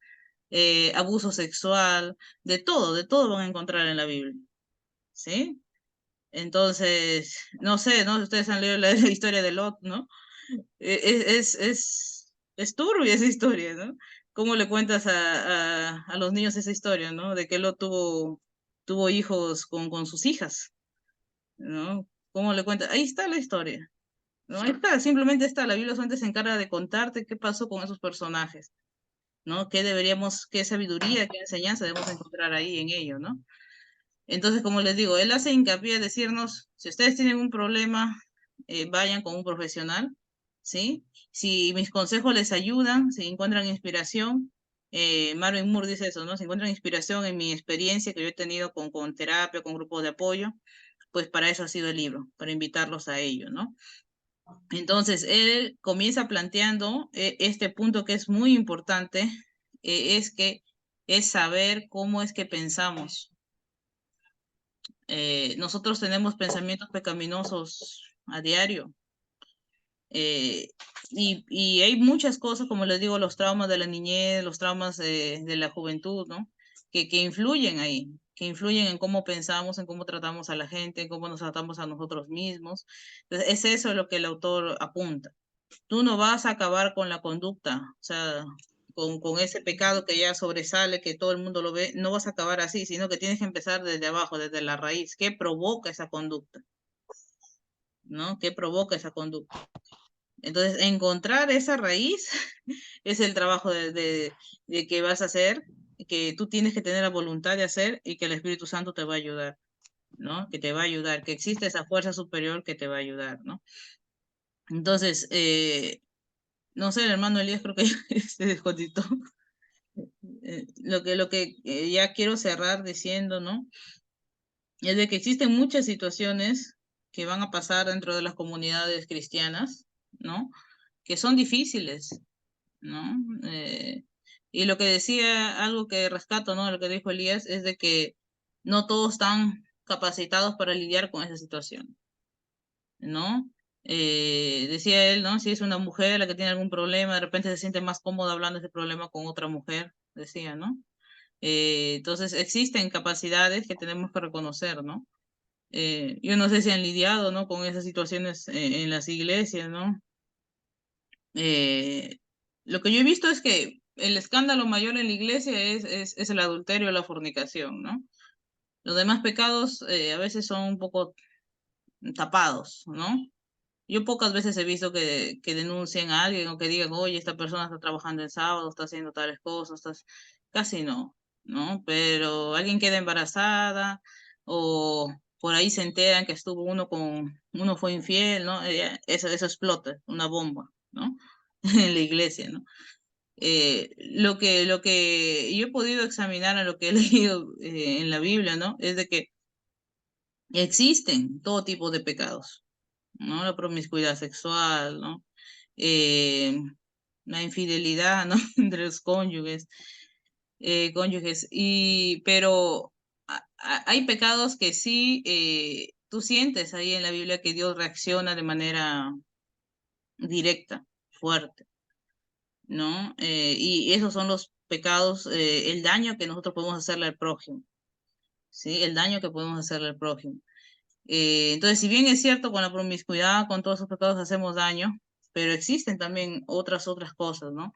abuso sexual, de todo van a encontrar en la Biblia, ¿sí? Entonces, no sé, ¿no? Ustedes han leído la, la historia de Lot, ¿no? Es turbia esa historia, ¿no? ¿Cómo le cuentas a los niños esa historia, ¿no? De que Lot tuvo hijos con sus hijas, ¿no? ¿Cómo le cuentas? Ahí está la historia, ¿no? Ahí está, simplemente está. La Biblia solamente se encarga de contarte qué pasó con esos personajes, ¿no? ¿Qué deberíamos, qué sabiduría, qué enseñanza debemos encontrar ahí en ello, ¿no? Entonces, como les digo, él hace hincapié en decirnos, si ustedes tienen un problema, vayan con un profesional, ¿sí? Si mis consejos les ayudan, si encuentran inspiración, Marvin Moore dice eso, ¿no? Si encuentran inspiración en mi experiencia que yo he tenido con terapia, con grupos de apoyo, pues para eso ha sido el libro, para invitarlos a ello, ¿no? Entonces, él comienza planteando este punto que es muy importante, es que es saber cómo es que pensamos. Nosotros tenemos pensamientos pecaminosos a diario. Y hay muchas cosas, como les digo, los traumas de la niñez, los traumas de la juventud, ¿no? Que influyen ahí, que influyen en cómo pensamos, en cómo tratamos a la gente, en cómo nos tratamos a nosotros mismos. Entonces, es eso lo que el autor apunta. Tú no vas a acabar con la conducta, o sea, con ese pecado que ya sobresale, que todo el mundo lo ve, no vas a acabar así, sino que tienes que empezar desde abajo, desde la raíz. ¿Qué provoca esa conducta? ¿No? ¿Qué provoca esa conducta? Entonces, encontrar esa raíz es el trabajo de que vas a hacer, que tú tienes que tener la voluntad de hacer y que el Espíritu Santo te va a ayudar, ¿no? Que te va a ayudar, que existe esa fuerza superior que te va a ayudar, ¿no? Entonces, no sé, el hermano Elías creo que se desconectó. Lo que ya quiero cerrar diciendo, ¿no? Es de que existen muchas situaciones que van a pasar dentro de las comunidades cristianas, ¿no? Que son difíciles, ¿no? Y lo que decía, algo que rescato, ¿no? Lo que dijo Elías, es de que no todos están capacitados para lidiar con esa situación, ¿no? Decía él, ¿no? Si es una mujer la que tiene algún problema, de repente se siente más cómoda hablando de ese problema con otra mujer, decía, ¿no? Entonces existen capacidades que tenemos que reconocer, ¿no? Yo no sé si han lidiado, ¿no? Con esas situaciones en las iglesias, ¿no? Eh, lo que yo he visto es que el escándalo mayor en la iglesia es el adulterio o la fornicación, ¿no? Los demás pecados a veces son un poco tapados, ¿no? Yo pocas veces he visto que denuncien a alguien o que digan, oye, esta persona está trabajando en sábado, está haciendo tales cosas, casi no, ¿no? Pero alguien queda embarazada o por ahí se enteran que estuvo uno fue infiel, ¿no? Eso explota, una bomba, ¿no? En la iglesia, ¿no? Lo que yo he podido examinar a lo que he leído en la Biblia, ¿no? Es de que existen todo tipo de pecados, ¿no? La promiscuidad sexual, ¿no? Eh, la infidelidad, ¿no? Entre los cónyuges, pero hay pecados que sí, tú sientes ahí en la Biblia que Dios reacciona de manera directa, fuerte, ¿no? Y esos son los pecados, el daño que nosotros podemos hacerle al prójimo, ¿sí? El daño que podemos hacerle al prójimo. Entonces, si bien es cierto, con la promiscuidad, con todos esos pecados hacemos daño, pero existen también otras cosas, ¿no?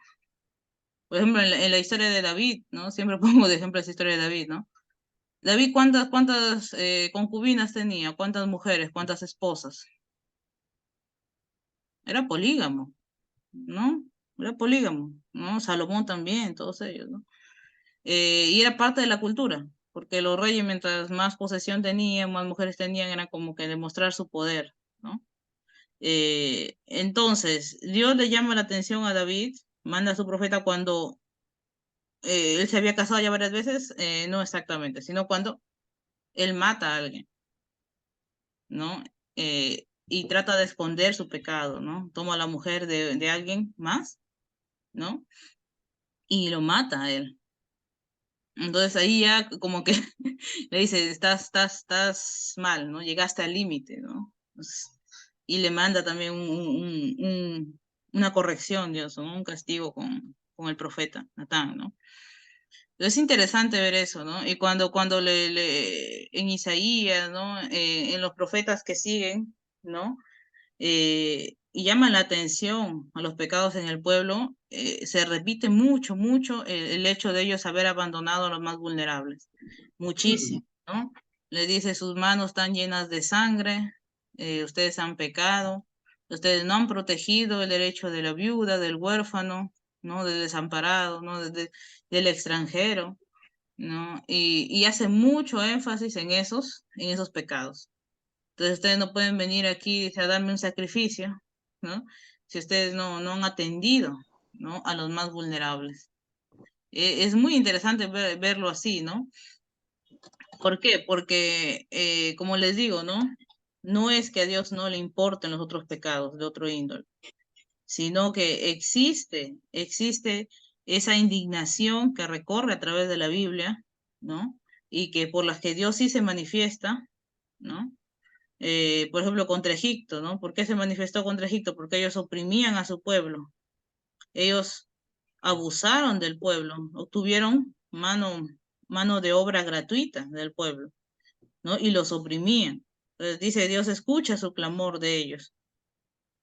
Por ejemplo, en la historia de David, ¿no? Siempre pongo de ejemplo esa historia de David, ¿no? David, ¿cuántas concubinas tenía? ¿Cuántas mujeres? ¿Cuántas esposas? Era polígamo, ¿no? Era polígamo, ¿no? Salomón también, todos ellos, ¿no? Y era parte de la cultura, porque los reyes, mientras más posesión tenían, más mujeres tenían, era como que demostrar su poder, ¿no? Entonces, Dios le llama la atención a David, manda a su profeta cuando él se había casado ya varias veces, no exactamente, sino cuando él mata a alguien, ¿no? Y trata de esconder su pecado, ¿no? Toma a la mujer de alguien más, ¿no? Y lo mata a él. Entonces ahí ya como que le dice, estás mal, ¿no? Llegaste al límite, ¿no? Y le manda también una corrección, Dios, ¿no? Un castigo con el profeta Natán, ¿no? Es interesante ver eso, ¿no? Y cuando en Isaías, ¿no? En los profetas que siguen, ¿no? Y llaman la atención a los pecados en el pueblo, se repite mucho el hecho de ellos haber abandonado a los más vulnerables, muchísimo, ¿no? Le dice, sus manos están llenas de sangre, ustedes han pecado, ustedes no han protegido el derecho de la viuda, del huérfano, ¿no? Del desamparado, ¿no? Del extranjero, ¿no? Y hace mucho énfasis en esos pecados. Entonces ustedes no pueden venir aquí dice, a darme un sacrificio, ¿no? Si ustedes no han atendido, ¿no? A los más vulnerables. Es muy interesante verlo así, ¿no? ¿Por qué? Porque, como les digo, ¿no? No es que a Dios no le importen los otros pecados de otro índole, sino que existe esa indignación que recorre a través de la Biblia, ¿no? Y que por las que Dios sí se manifiesta, ¿no? Por ejemplo, contra Egipto, ¿no? ¿Por qué se manifestó contra Egipto? Porque ellos oprimían a su pueblo, ellos abusaron del pueblo, obtuvieron mano de obra gratuita del pueblo, ¿no? Y los oprimían. Entonces dice, Dios escucha su clamor de ellos,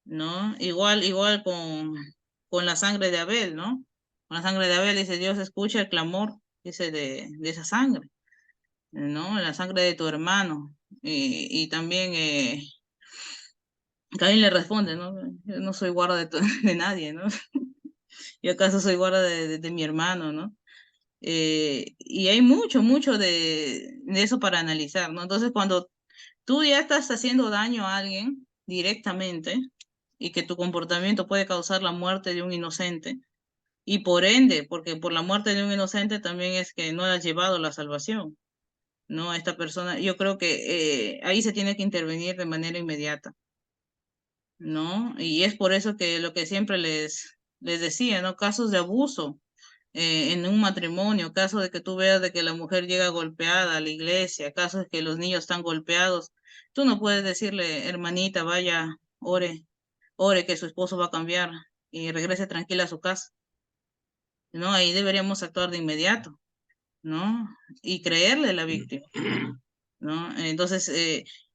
¿no? Igual con la sangre de Abel, ¿no? Con la sangre de Abel dice, Dios escucha el clamor, dice, de esa sangre, ¿no? La sangre de tu hermano. Y también Caín le responde, ¿no? Yo no soy guarda de nadie, ¿no? Yo acaso soy guarda de mi hermano, ¿no? Y hay mucho de eso para analizar, ¿no? Entonces, cuando tú ya estás haciendo daño a alguien directamente y que tu comportamiento puede causar la muerte de un inocente, y por ende, porque por la muerte de un inocente también es que no has llevado la salvación, ¿no? A esta persona, yo creo que ahí se tiene que intervenir de manera inmediata. ¿No? Y es por eso que lo que siempre les decía, ¿no? Casos de abuso en un matrimonio, casos de que tú veas de que la mujer llega golpeada a la iglesia, casos de que los niños están golpeados, tú no puedes decirle, hermanita, vaya, ore que su esposo va a cambiar y regrese tranquila a su casa, ¿no? Ahí deberíamos actuar de inmediato, ¿no? Y creerle a la víctima, ¿no? Entonces,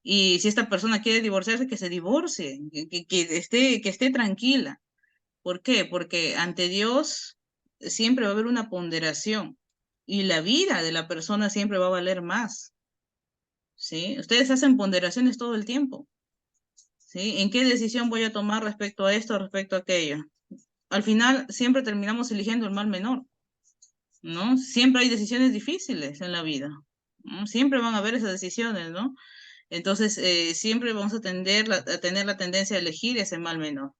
y si esta persona quiere divorciarse, que se divorcie, que esté tranquila. ¿Por qué? Porque ante Dios siempre va a haber una ponderación y la vida de la persona siempre va a valer más, ¿sí? Ustedes hacen ponderaciones todo el tiempo, ¿sí? ¿En qué decisión voy a tomar respecto a esto, respecto a aquello? Al final siempre terminamos eligiendo el mal menor, ¿no? Siempre hay decisiones difíciles en la vida, ¿no? Siempre van a haber esas decisiones, ¿no? Entonces, siempre vamos a tener la tendencia a elegir ese mal menor.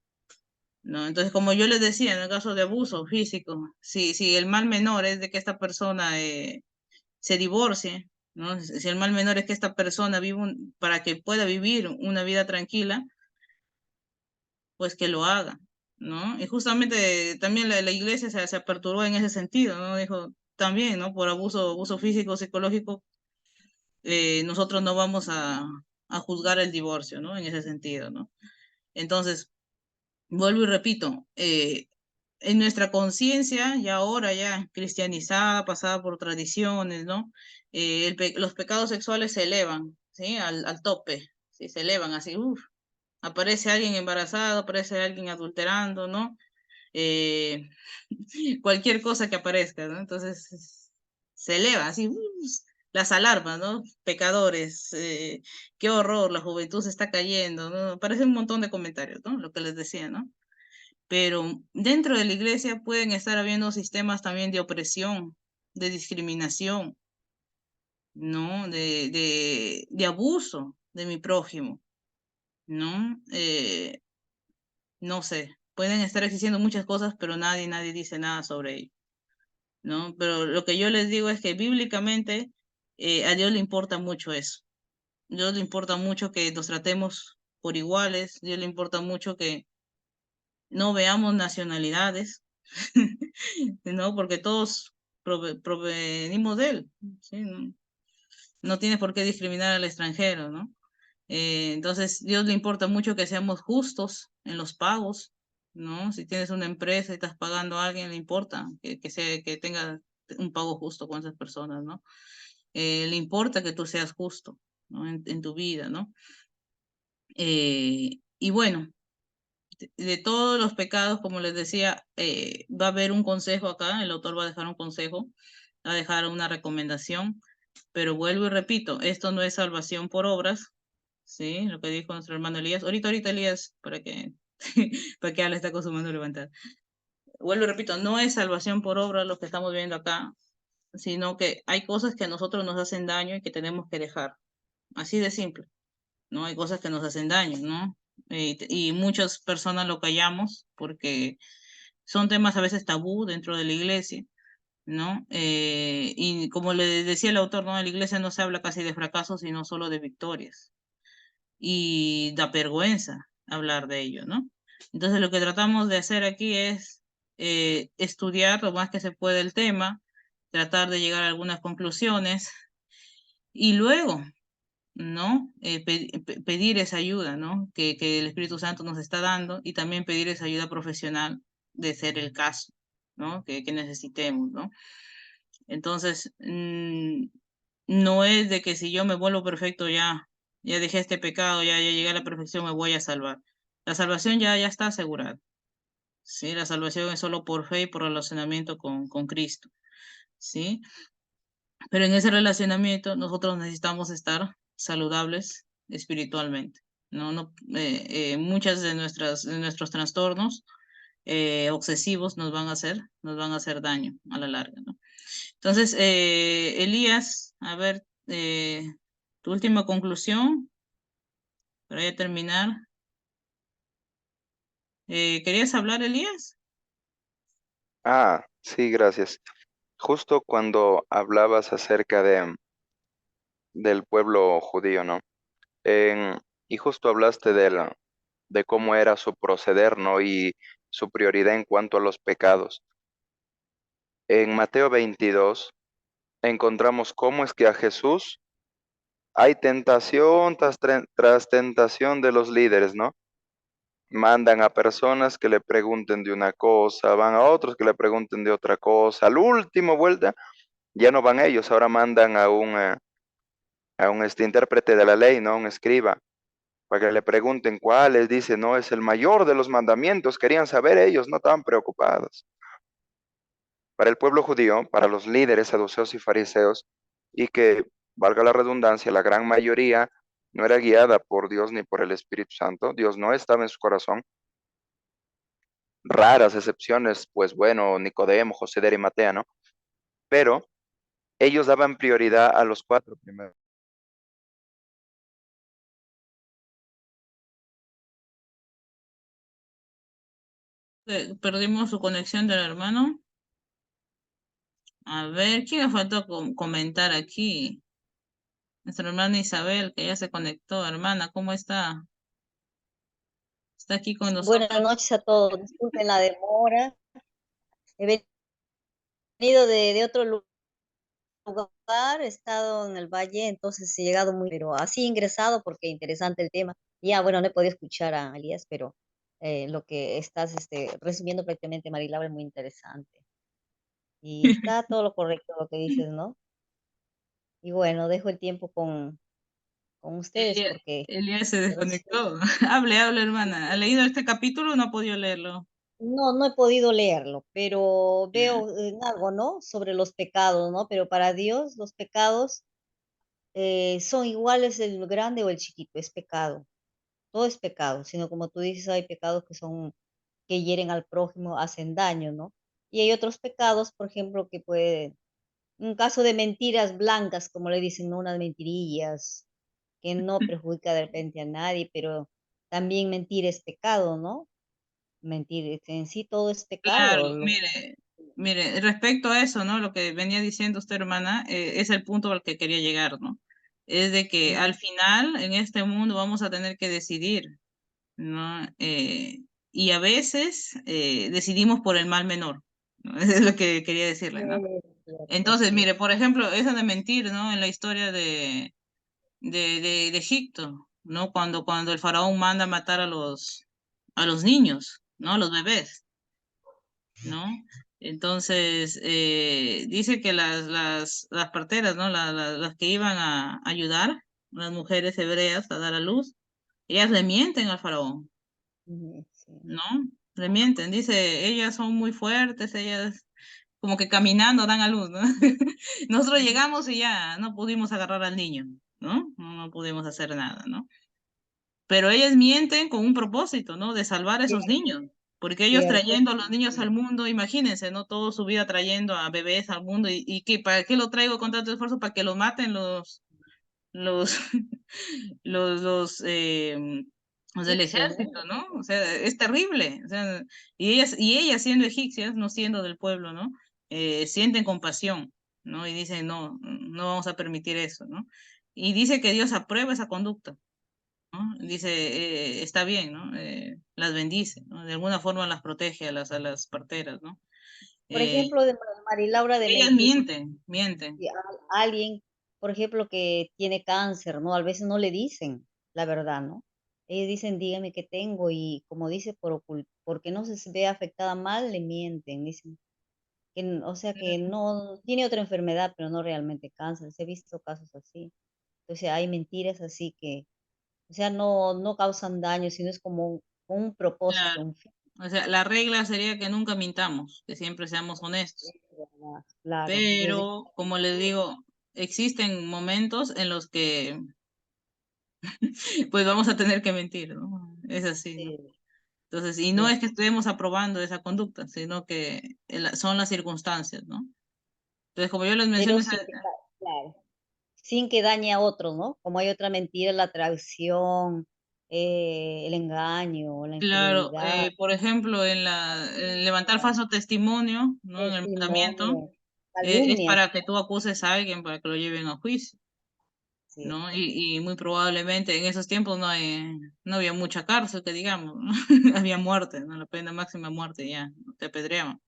¿No? Entonces, como yo les decía, en el caso de abuso físico, si el mal menor es de que esta persona se divorcie, ¿no? Si el mal menor es que esta persona para que pueda vivir una vida tranquila, pues que lo haga, ¿no? Y justamente también la iglesia se aperturó en ese sentido, ¿no? Dijo, también, ¿no? Por abuso físico, psicológico, nosotros no vamos a juzgar el divorcio, ¿no? En ese sentido, ¿no? Entonces, vuelvo y repito, en nuestra conciencia, ya ahora ya cristianizada, pasada por tradiciones, ¿no? Los pecados sexuales se elevan, ¿sí? Al tope, ¿sí? Se elevan así, aparece alguien embarazado, aparece alguien adulterando, ¿no? Eh, cualquier cosa que aparezca, ¿no? Entonces se eleva así, las alarmas, ¿no? Pecadores, qué horror, la juventud se está cayendo, ¿no? Aparece un montón de comentarios, ¿no? Lo que les decía, ¿no? Pero dentro de la iglesia pueden estar habiendo sistemas también de opresión, de discriminación, ¿no? De abuso de mi prójimo, ¿no? No sé, pueden estar existiendo muchas cosas, pero nadie dice nada sobre ello, ¿no? Pero lo que yo les digo es que bíblicamente a Dios le importa mucho eso. A Dios le importa mucho que nos tratemos por iguales, a Dios le importa mucho que no veamos nacionalidades, ¿no? Porque todos provenimos de Él, ¿sí? No, no tienes por qué discriminar al extranjero, ¿no? Entonces, Dios le importa mucho que seamos justos en los pagos, ¿no? Si tienes una empresa y estás pagando a alguien, le importa que tenga un pago justo con esas personas, ¿no? Le importa que tú seas justo, ¿no? En tu vida, ¿no? Y bueno, de todos los pecados, como les decía, va a haber un consejo acá, el autor va a dejar un consejo, va a dejar una recomendación, pero vuelvo y repito, esto no es salvación por obras, ¿sí? Lo que dijo nuestro hermano Elías. Ahorita Elías, para que Ale está con su mano levantada. Vuelvo y repito, no es salvación por obra lo que estamos viendo acá, sino que hay cosas que a nosotros nos hacen daño y que tenemos que dejar. Así de simple, ¿no? Hay cosas que nos hacen daño, ¿no? Y muchas personas lo callamos porque son temas a veces tabú dentro de la iglesia, ¿no? Y como le decía el autor, ¿no? En la iglesia no se habla casi de fracasos, sino solo de victorias. Y da vergüenza hablar de ello, ¿no? Entonces lo que tratamos de hacer aquí es estudiar lo más que se puede el tema, tratar de llegar a algunas conclusiones y luego, ¿no? Pedir esa ayuda, ¿no? Que el Espíritu Santo nos está dando y también pedir esa ayuda profesional de ser el caso, ¿no? Que necesitemos, ¿no? Entonces, no es de que si yo me vuelvo perfecto ya dejé este pecado, ya llegué a la perfección, me voy a salvar. La salvación ya está asegurada. ¿Sí? La salvación es solo por fe y por relacionamiento con Cristo. ¿Sí? Pero en ese relacionamiento nosotros necesitamos estar saludables espiritualmente. No, muchas de nuestros trastornos obsesivos nos van a hacer daño a la larga, ¿no? Entonces, Elías, a ver, tu última conclusión para ya terminar. ¿Querías hablar, Elías? Ah, sí, gracias. Justo cuando hablabas acerca del pueblo judío, ¿no? Y justo hablaste de cómo era su proceder, ¿no? Y su prioridad en cuanto a los pecados. En Mateo 22 encontramos cómo es que a Jesús hay tentación tras tentación de los líderes, ¿no? Mandan a personas que le pregunten de una cosa, van a otros que le pregunten de otra cosa. Al último vuelta, ya no van ellos, ahora mandan a un intérprete de la ley, ¿no? Un escriba, para que le pregunten cuáles, dice, no, es el mayor de los mandamientos, querían saber ellos, no estaban preocupados. Para el pueblo judío, para los líderes saduceos y fariseos, y que, valga la redundancia, la gran mayoría no era guiada por Dios ni por el Espíritu Santo, Dios no estaba en su corazón, raras excepciones, pues bueno, Nicodemo, José de Arimatea, ¿no? Pero ellos daban prioridad a los cuatro primeros. Perdimos su conexión del hermano. A ver, ¿quién me faltó comentar aquí? Nuestra hermana Isabel, que ya se conectó. Hermana, ¿cómo está? ¿Está aquí con Buenas nosotros? noches a todos. Disculpen la demora. He venido de otro lugar, he estado en el valle, entonces he llegado muy, pero así ingresado porque interesante el tema. Ya, bueno, no he podido escuchar a Elías, pero lo que estás resumiendo prácticamente, Marilabra, es muy interesante. Y está todo lo correcto lo que dices, ¿no? Y bueno, dejo el tiempo con ustedes Elia, porque Elia se pero sí, desconectó. Hable, hermana. ¿Ha leído este capítulo o no ha podido leerlo? no he podido leerlo, pero Ya. veo en algo, ¿no? Sobre los pecados, ¿no? Pero para Dios los pecados son iguales el grande o el chiquito, es pecado. Todo es pecado, sino como tú dices, hay pecados que son, que hieren al prójimo, hacen daño, ¿no? Y hay otros pecados, por ejemplo, que pueden, un caso de mentiras blancas, como le dicen, ¿no? Unas mentirillas, que no perjudica de repente a nadie, pero también mentir es pecado, ¿no? Mentir en sí todo es Claro, pecado. mire, respecto a eso, ¿no? Lo que venía diciendo usted, hermana, es el punto al que quería llegar, ¿no? Es de que Ujú. al final en este mundo vamos a tener que decidir, ¿no? Y a veces decidimos por el mal menor, ¿no? Eso es lo que quería decirle, ¿no? Es Entonces, mire, cierto. por ejemplo, eso de mentir, ¿no? En la historia de Egipto, ¿no? Cuando el faraón manda matar a los niños, ¿no? A los bebés, ¿no? Entonces, dice que las parteras, ¿no? Las que iban a ayudar, las mujeres hebreas a dar a luz, ellas le mienten al faraón, Ujú, sí. ¿no? Le mienten, dice, ellas son muy fuertes, ellas como que caminando dan a luz, ¿no? Nosotros llegamos y ya no pudimos agarrar al niño, ¿no? No pudimos hacer nada, ¿no? Pero ellas mienten con un propósito, ¿no? De salvar a esos Cierto, niños, porque ellos cierto. trayendo a los niños al mundo, imagínense, ¿no? Toda su vida trayendo a bebés al mundo y que ¿para qué lo traigo con tanto esfuerzo? Para que lo maten los, los los del Egipcios, ejército, ¿no? ¿no? O sea, es terrible, o sea, y ellas siendo egipcias, no siendo del pueblo, ¿no? Sienten compasión, ¿no? Y dicen, no, no vamos a permitir eso, ¿no? Y dice que Dios aprueba esa conducta, ¿no? Dice, está bien, ¿no? Las bendice, ¿no? De alguna forma las protege a las parteras, ¿no? Por Eh, ejemplo, de Marilaura de ellas mentir, mienten. si alguien, por ejemplo, que tiene cáncer, ¿no? A veces no le dicen la verdad, ¿no? Ellos dicen, dígame qué tengo, y como dice, porque no se ve afectada mal, le mienten, dicen, o sea, que no tiene otra enfermedad, pero no realmente cáncer. Se he visto casos así. Entonces, hay mentiras así que, o sea, no causan daño, sino es como un propósito, Claro. un fin. O sea, la regla sería que nunca mintamos, que siempre seamos honestos. Es verdad, claro. Pero, como les digo, existen momentos en los que pues vamos a tener que mentir, ¿no? Es así, ¿no? Sí, Entonces, y no cierto. es que estemos aprobando esa conducta, sino que son las circunstancias, ¿no? Entonces, como yo les Pero mencioné, claro, sin que dañe a otros, ¿no? Como hay otra mentira, la traición, el engaño, la claro, infidelidad, por ejemplo, en levantar falso testimonio, ¿no? En el mandamiento, testimonio, es calumnias, para que tú acuses a alguien para que lo lleven a juicio, ¿no? cierto. Y muy probablemente en esos tiempos no había mucha cárcel, que digamos, ¿no? Había muerte, ¿no? La pena máxima muerte, ya, no te apedreaban.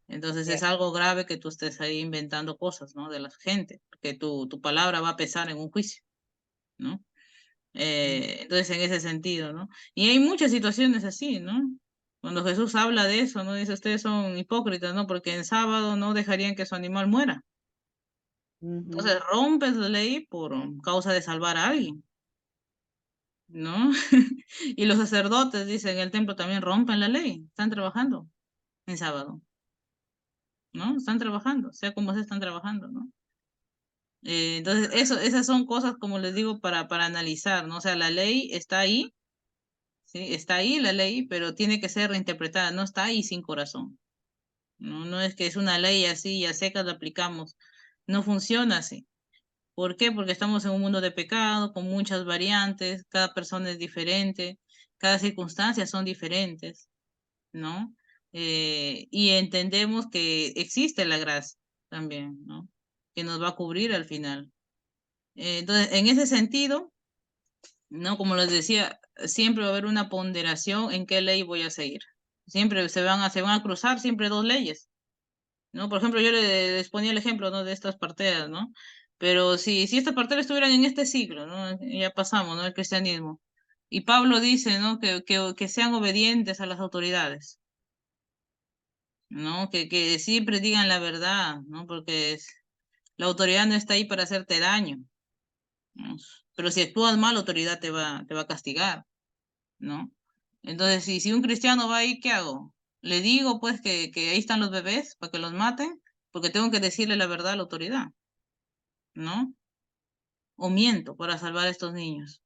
Entonces es Cierto. algo grave que tú estés ahí inventando cosas, ¿no? De la gente, porque tu palabra va a pesar en un juicio, ¿no? Mm, Entonces, en ese sentido, ¿no? Y hay muchas situaciones así, ¿no? Cuando Jesús habla de eso, ¿no? Dice, ustedes son hipócritas, ¿no? Porque en sábado no dejarían que su animal muera. ujú. Entonces, rompes la ley por causa de salvar a alguien, ¿no? Y los sacerdotes, dicen, en el templo también rompen la ley, están trabajando en sábado, ¿no? Están trabajando, sea como se están trabajando, ¿no? Entonces, esas son cosas, como les digo, para analizar, ¿no? O sea, la ley está ahí, ¿sí? Está ahí la ley, pero tiene que ser reinterpretada, no está ahí sin corazón, ¿no? No es que es una ley así y a secas la aplicamos, no funciona así. ¿Por qué? Porque estamos en un mundo de pecado, con muchas variantes, cada persona es diferente, cada circunstancia son diferentes, ¿no? Y entendemos que existe la gracia también, ¿no? Que nos va a cubrir al final. Entonces, en ese sentido, ¿no? Como les decía, siempre va a haber una ponderación en qué ley voy a seguir. Siempre se van a cruzar siempre dos leyes, ¿no? Por ejemplo, yo les ponía el ejemplo, ¿no? De estas parteras, ¿no? Pero si estas parteras estuvieran en este siglo, ¿no? Ya pasamos, ¿no? El cristianismo. Y Pablo dice, ¿no? Que sean obedientes a las autoridades, ¿no? Que siempre digan la verdad, ¿no? Porque la autoridad no está ahí para hacerte daño, ¿no? Pero si actúas mal, la autoridad te va a castigar, ¿no? Entonces, si un cristiano va ahí, ¿qué hago? Le digo, pues, que ahí están los bebés para que los maten, porque tengo que decirle la verdad a la autoridad, ¿no? O miento para salvar a estos niños.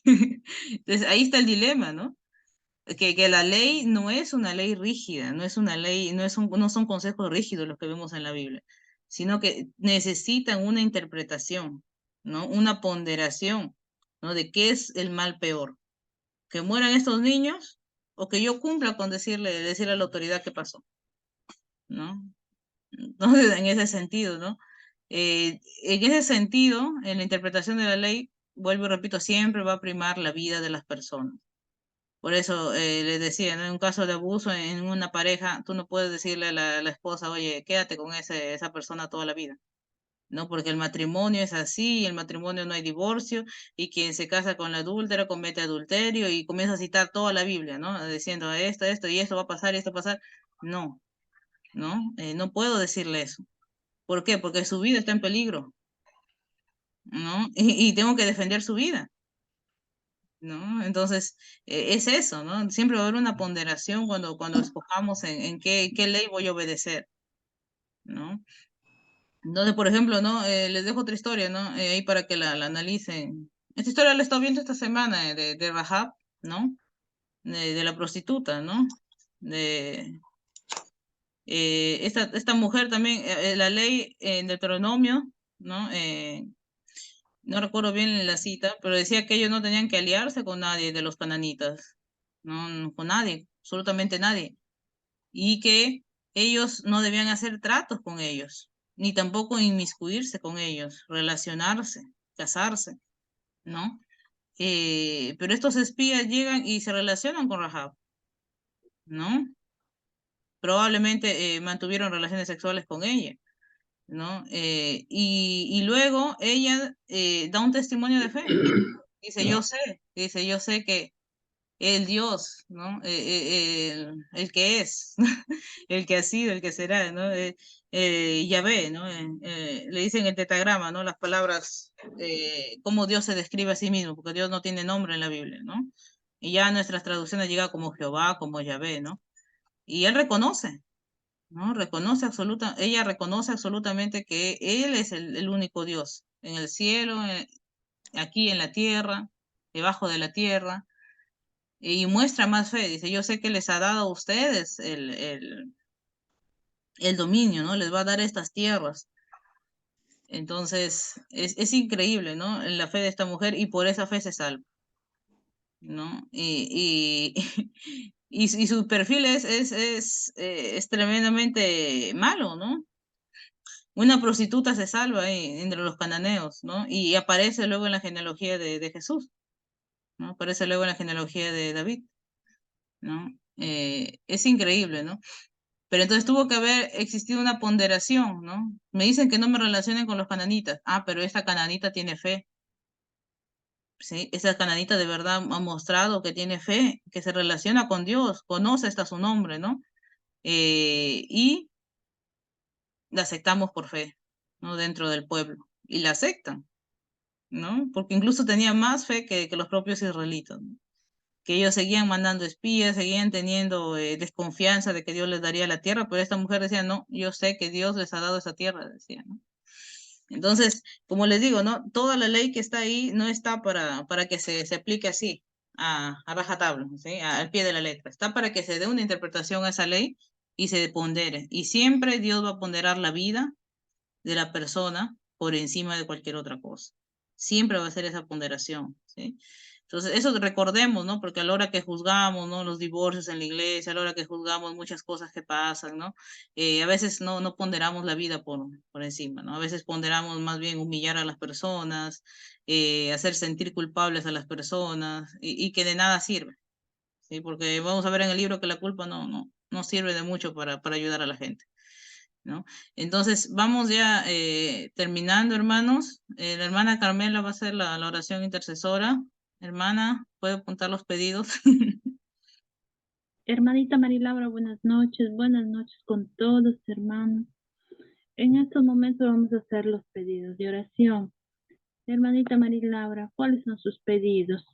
Entonces, ahí está el dilema, ¿no? Que la ley no es una ley rígida, no es una ley, no son consejos rígidos los que vemos en la Biblia, sino que necesitan una interpretación, ¿no? Una ponderación, ¿no? De qué es el mal peor, que mueran estos niños o que yo cumpla con decirle a la autoridad qué pasó, ¿no? Entonces, en ese sentido, ¿no? En ese sentido, en la interpretación de la ley, vuelvo y repito, siempre va a primar la vida de las personas. Por eso les decía, ¿no? En un caso de abuso en una pareja, tú no puedes decirle a la esposa, oye, quédate con esa persona toda la vida, ¿no? Porque el matrimonio es así, y el matrimonio no hay divorcio, y quien se casa con la adúltera comete adulterio, y comienza a citar toda la Biblia, ¿no? Diciendo esto, y esto va a pasar, y esto va a pasar. No, ¿no? No puedo decirle eso. ¿Por qué? Porque su vida está en peligro, ¿no? Y tengo que defender su vida. ¿No? Entonces, es eso, ¿no? Siempre va a haber una ponderación cuando escojamos en qué ley voy a obedecer, ¿no? Entonces, por ejemplo, ¿no? Les dejo otra historia, ¿no? Ahí para que la analicen. Esta historia la he estado viendo esta semana de Rahab, ¿no? De la prostituta, ¿no? De, esta mujer también, la ley en Deuteronomio, ¿no? No recuerdo bien la cita, pero decía que ellos no tenían que aliarse con nadie de los cananitas, no, con nadie, absolutamente nadie, y que ellos no debían hacer tratos con ellos, ni tampoco inmiscuirse con ellos, relacionarse, casarse, ¿no? Pero estos espías llegan y se relacionan con Rahab, ¿no? Probablemente mantuvieron relaciones sexuales con ella, ¿no? Y luego ella da un testimonio de fe. Dice, yo sé que el Dios, ¿no? El que es, el que ha sido, el que será, ¿no? Yahvé, ¿no? Le dicen el tetragrama, ¿no? Las palabras, cómo Dios se describe a sí mismo, porque Dios no tiene nombre en la Biblia, ¿no? Y ya nuestras traducciones llegan como Jehová, como Yahvé, ¿no? Y él reconoce, ¿no? Ella reconoce absolutamente que él es el único Dios, en el cielo, aquí en la tierra, debajo de la tierra, y muestra más fe. Dice, yo sé que les ha dado a ustedes el dominio, ¿no? Les va a dar estas tierras. Entonces, es increíble, ¿no? La fe de esta mujer, y por esa fe se salva, ¿no? Y su perfil es tremendamente malo, ¿no? Una prostituta se salva ahí entre los cananeos, ¿no? Y aparece luego en la genealogía de Jesús, ¿no? Aparece luego en la genealogía de David, ¿no? Es increíble, ¿no? Pero entonces tuvo que haber existido una ponderación, ¿no? Me dicen que no me relacionen con los cananitas. Ah, pero esta cananita tiene fe, ¿sí? Esa cananita de verdad ha mostrado que tiene fe, que se relaciona con Dios, conoce hasta su nombre, ¿no? Y la aceptamos por fe, ¿no? Dentro del pueblo. Y la aceptan, ¿no? Porque incluso tenía más fe que los propios israelitas, ¿no? Que ellos seguían mandando espías, seguían teniendo desconfianza de que Dios les daría la tierra, pero esta mujer decía, no, yo sé que Dios les ha dado esa tierra, decía, ¿no? Entonces, como les digo, ¿no? Toda la ley que está ahí no está para que se aplique así, a rajatabla, ¿sí? Al pie de la letra. Está para que se dé una interpretación a esa ley y se pondere. Y siempre Dios va a ponderar la vida de la persona por encima de cualquier otra cosa. Siempre va a ser esa ponderación, ¿sí? Entonces, eso recordemos, ¿no? Porque a la hora que juzgamos, ¿no? Los divorcios en la iglesia, a la hora que juzgamos muchas cosas que pasan, ¿no? A veces no ponderamos la vida por encima, ¿no? A veces ponderamos más bien humillar a las personas, hacer sentir culpables a las personas y que de nada sirve, ¿sí? Porque vamos a ver en el libro que la culpa no sirve de mucho para ayudar a la gente, ¿no? Entonces, vamos ya terminando, hermanos. La hermana Carmela va a hacer la oración intercesora. Hermana, ¿puede apuntar los pedidos? Hermanita Marilaura, buenas noches con todos, hermanos. En estos momentos vamos a hacer los pedidos de oración. Hermanita María Laura, ¿cuáles son sus pedidos?